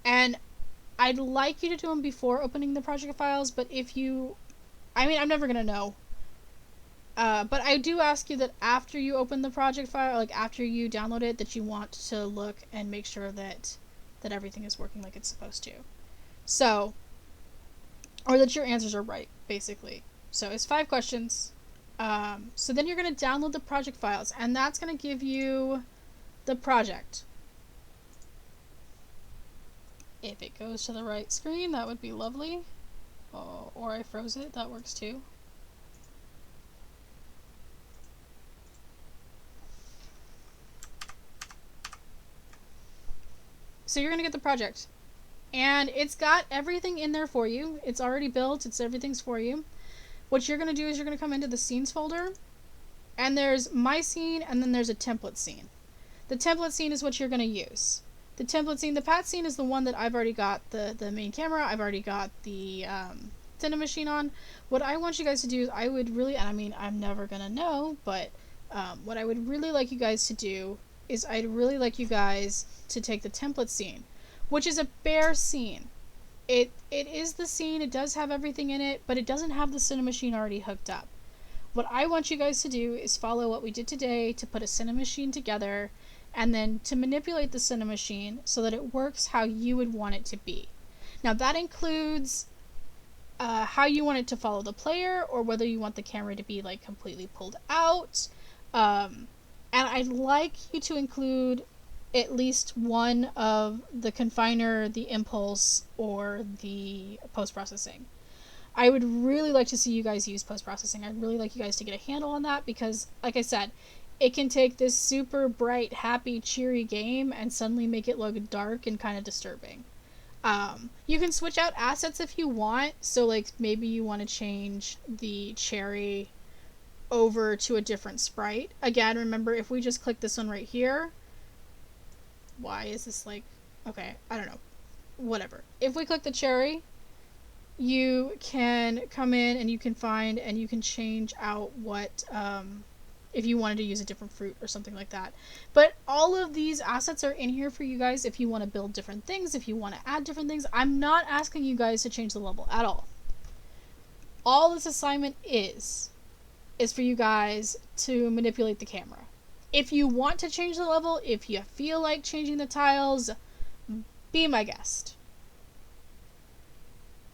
And I'd like you to do them before opening the project files, but if you... I mean, I'm never going to know. But I do ask you that after you open the project file, like after you download it, that you want to look and make sure that everything is working like it's supposed to. So, or that your answers are right, basically. So it's 5 questions. So then you're going to download the project files, and that's going to give you the project. If it goes to the right screen, that would be lovely. Oh, or I froze it, that works too. So you're going to get the project. And it's got everything in there for you. It's already built, everything's for you. What you're going to do is you're going to come into the scenes folder, and there's my scene, and then there's a template scene. The template scene is what you're going to use. The template scene, the pat scene is the one that I've already got the main camera, I've already got the cinemachine on. What I want you guys to do is I would really, and I mean, I'm never going to know, but what I would really like you guys to do is I'd really like you guys to take the template scene, which is a bare scene. It is the scene, it does have everything in it, but it doesn't have the cinemachine already hooked up. What I want you guys to do is follow what we did today to put a cinemachine together, and then to manipulate the cinemachine so that it works how you would want it to be. Now that includes how you want it to follow the player, or whether you want the camera to be like completely pulled out. And I'd like you to include at least one of the confiner, the impulse, or the post-processing. I would really like to see you guys use post-processing. I'd really like you guys to get a handle on that, because, like I said, it can take this super bright, happy, cheery game and suddenly make it look dark and kind of disturbing. You can switch out assets if you want, so like maybe you want to change the cherry over to a different sprite. Again, remember, if we just click this one right here, why is this like, okay, I don't know, whatever. If we click the cherry, you can come in and you can find and you can change out what, if you wanted to use a different fruit or something like that. But all of these assets are in here for you guys if you want to build different things, if you want to add different things. I'm not asking you guys to change the level at all. All this assignment is for you guys to manipulate the camera. If you want to change the level, if you feel like changing the tiles, be my guest.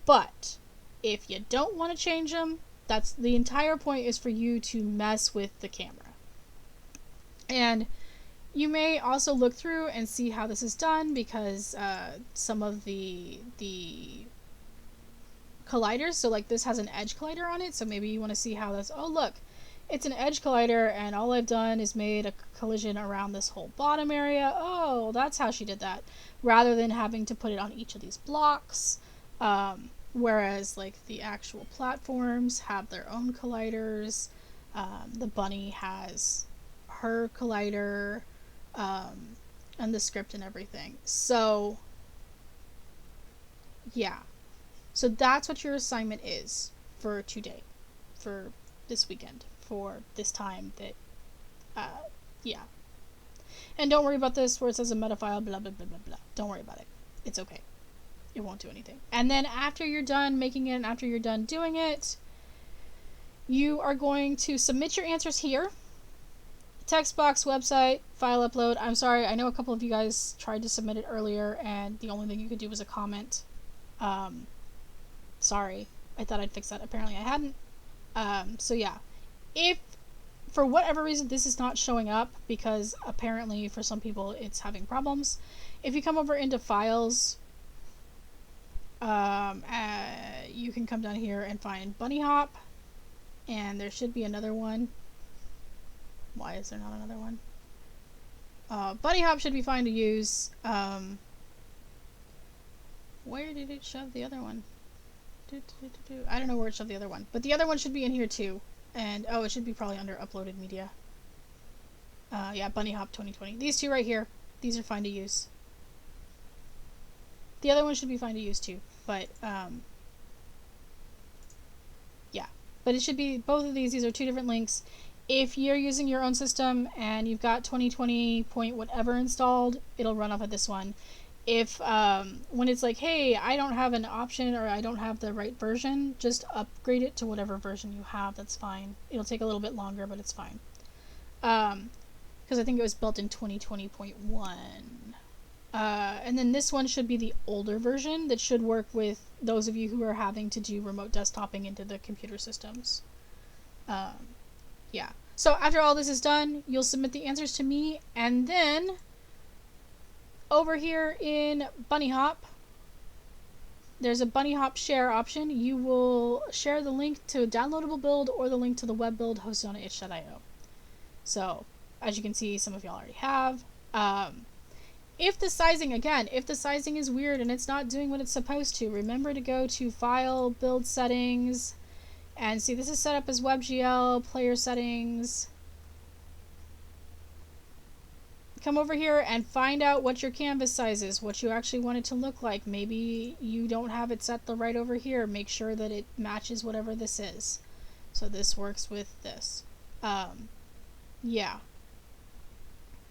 But if you don't want to change them, that's the entire point, is for you to mess with the camera. And you may also look through and see how this is done, because some of the colliders, so like this has an edge collider on it, so maybe you want to see how this, oh look, it's an edge collider and all I've done is made a collision around this whole bottom area. Oh, that's how she did that, rather than having to put it on each of these blocks. Whereas like the actual platforms have their own colliders. The bunny has her collider, and the script and everything. So yeah, so that's what your assignment is for today, for this weekend, for this time that, yeah. And don't worry about this where it says a meta file, blah, blah, blah, blah, blah. Don't worry about it. It's okay. It won't do anything. And then after you're done making it, and after you're done doing it, you are going to submit your answers here. Text box, website, file upload. I'm sorry, I know a couple of you guys tried to submit it earlier and the only thing you could do was a comment. Sorry, I thought I'd fix that. Apparently I hadn't. So yeah, if for whatever reason this is not showing up, because apparently for some people it's having problems, if you come over into files, you can come down here and find bunny hop, and there should be another one. Why is there not another one? Bunny hop should be fine to use. Where did it shove the other one? I don't know where it shoved the other one, but the other one should be in here too. And oh, it should be probably under uploaded media. Yeah, bunny hop 2020. These two right here, these are fine to use. The other one should be fine to use too, but yeah, but it should be both of these. These are two different links. If you're using your own system and you've got 2020 point whatever installed, it'll run off of this one. If when it's like, hey, I don't have an option or I don't have the right version, just upgrade it to whatever version you have. That's fine. It'll take a little bit longer, but it's fine. Because I think it was built in 2020.1. And then this one should be the older version that should work with those of you who are having to do remote desktoping into the computer systems. Yeah. So after all this is done, you'll submit the answers to me, and then over here in Bunny Hop, there's a Bunny Hop share option. You will share the link to a downloadable build or the link to the web build hosted on itch.io. So, as you can see, some of y'all already have. If the sizing is weird and it's not doing what it's supposed to, remember to go to File, Build Settings, and see this is set up as WebGL, Player Settings. Come over here and find out what your canvas size is, what you actually want it to look like. Maybe you don't have it set right over here. Make sure that it matches whatever this is. So this works with this. Yeah.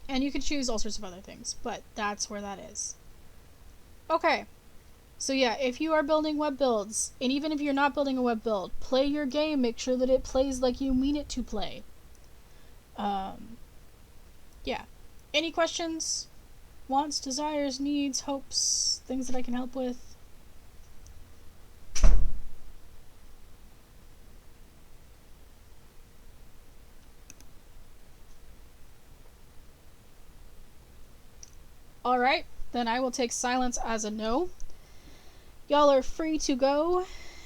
And you can choose all sorts of other things, but that's where that is. Okay. So yeah, if you are building web builds, and even if you're not building a web build, play your game. Make sure that it plays like you mean it to play. Yeah. Any questions? Wants, desires, needs, hopes, things that I can help with? Alright, then I will take silence as a no. Y'all are free to go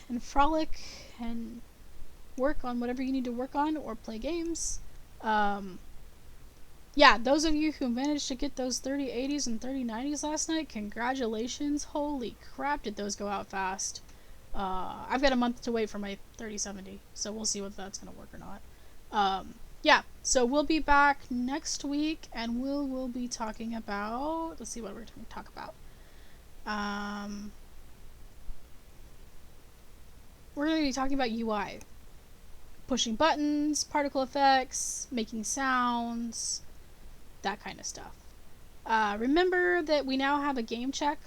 and frolic and work on whatever you need to work on or play games. Yeah, those of you who managed to get those 3080s and 3090s last night, congratulations. Holy crap, did those go out fast. I've got a month to wait for my 3070, so we'll see whether that's going to work or not. Yeah, so we'll be back next week, and we'll be talking about... Let's see what we're going to talk about. We're going to be talking about UI. Pushing buttons, particle effects, making sounds, that kind of stuff. Remember that we now have a game check.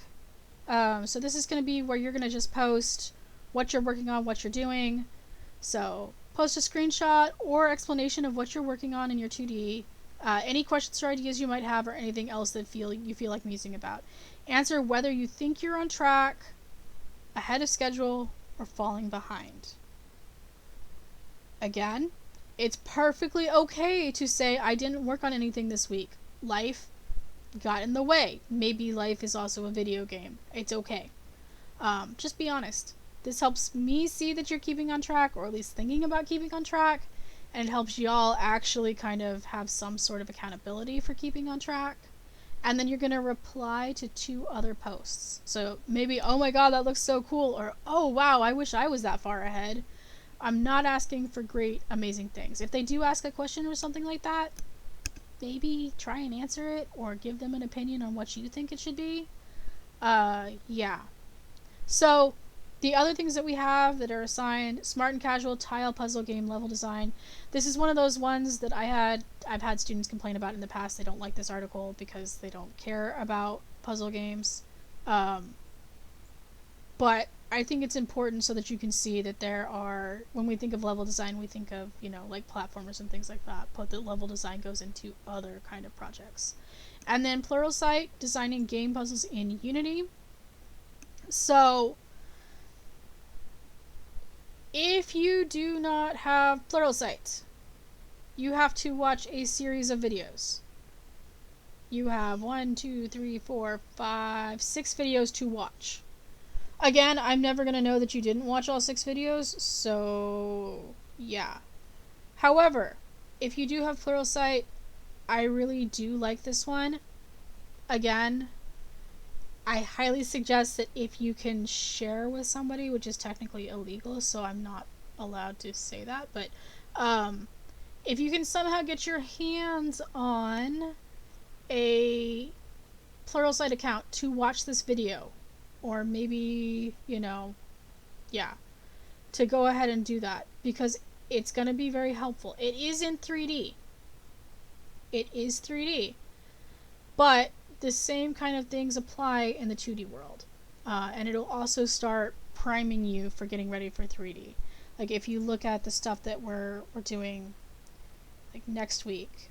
So this is going to be where you're going to just post what you're working on, what you're doing. So post a screenshot or explanation of what you're working on in your 2D. Any questions or ideas you might have or anything else that you feel like musing about. Answer whether you think you're on track, ahead of schedule, or falling behind. Again, it's perfectly okay to say I didn't work on anything this week. Life got in the way. Maybe life is also a video game. It's okay. Just be honest. This helps me see that you're keeping on track, or at least thinking about keeping on track, and it helps y'all actually kind of have some sort of accountability for keeping on track. And then you're going to reply to 2 other posts. So maybe, oh my god, that looks so cool, or oh wow, I wish I was that far ahead. I'm not asking for great, amazing things. If they do ask a question or something like that, maybe try and answer it or give them an opinion on what you think it should be. Yeah. So, the other things that we have that are assigned, smart and casual tile puzzle game level design. This is one of those ones that I've had students complain about in the past. They don't like this article because they don't care about puzzle games. But I think it's important so that you can see that there are, when we think of level design, we think of, like platformers and things like that, but the level design goes into other kind of projects. And then Pluralsight, designing game puzzles in Unity. So, if you do not have Pluralsight, you have to watch a series of videos. You have 1, 2, 3, 4, 5, 6 videos to watch. Again, I'm never going to know that you didn't watch all 6 videos, so yeah. However, if you do have Pluralsight, I really do like this one. Again, I highly suggest that if you can share with somebody, which is technically illegal, so I'm not allowed to say that, but if you can somehow get your hands on a Pluralsight account to watch this video, or maybe, yeah, to go ahead and do that, because it's going to be very helpful. It is in 3D. It is 3D. But the same kind of things apply in the 2D world. And it'll also start priming you for getting ready for 3D. Like, if you look at the stuff that we're doing, like, next week.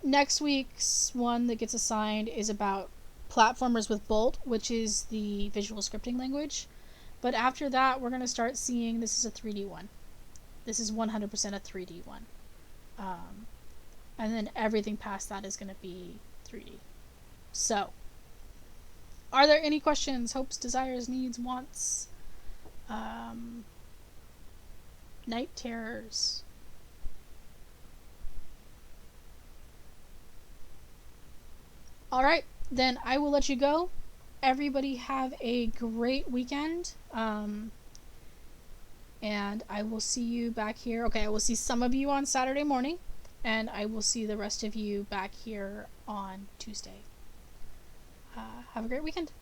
Next week's one that gets assigned is about platformers with Bolt, which is the visual scripting language. But after that, we're going to start seeing, this is a 3D one. This is 100% a 3D one. And then everything past that is going to be 3D. So, are there any questions, hopes, desires, needs, wants, night terrors? Alright, then I will let you go. Everybody have a great weekend. And I will see you back here. Okay, I will see some of you on Saturday morning, and I will see the rest of you back here on Tuesday. Have a great weekend.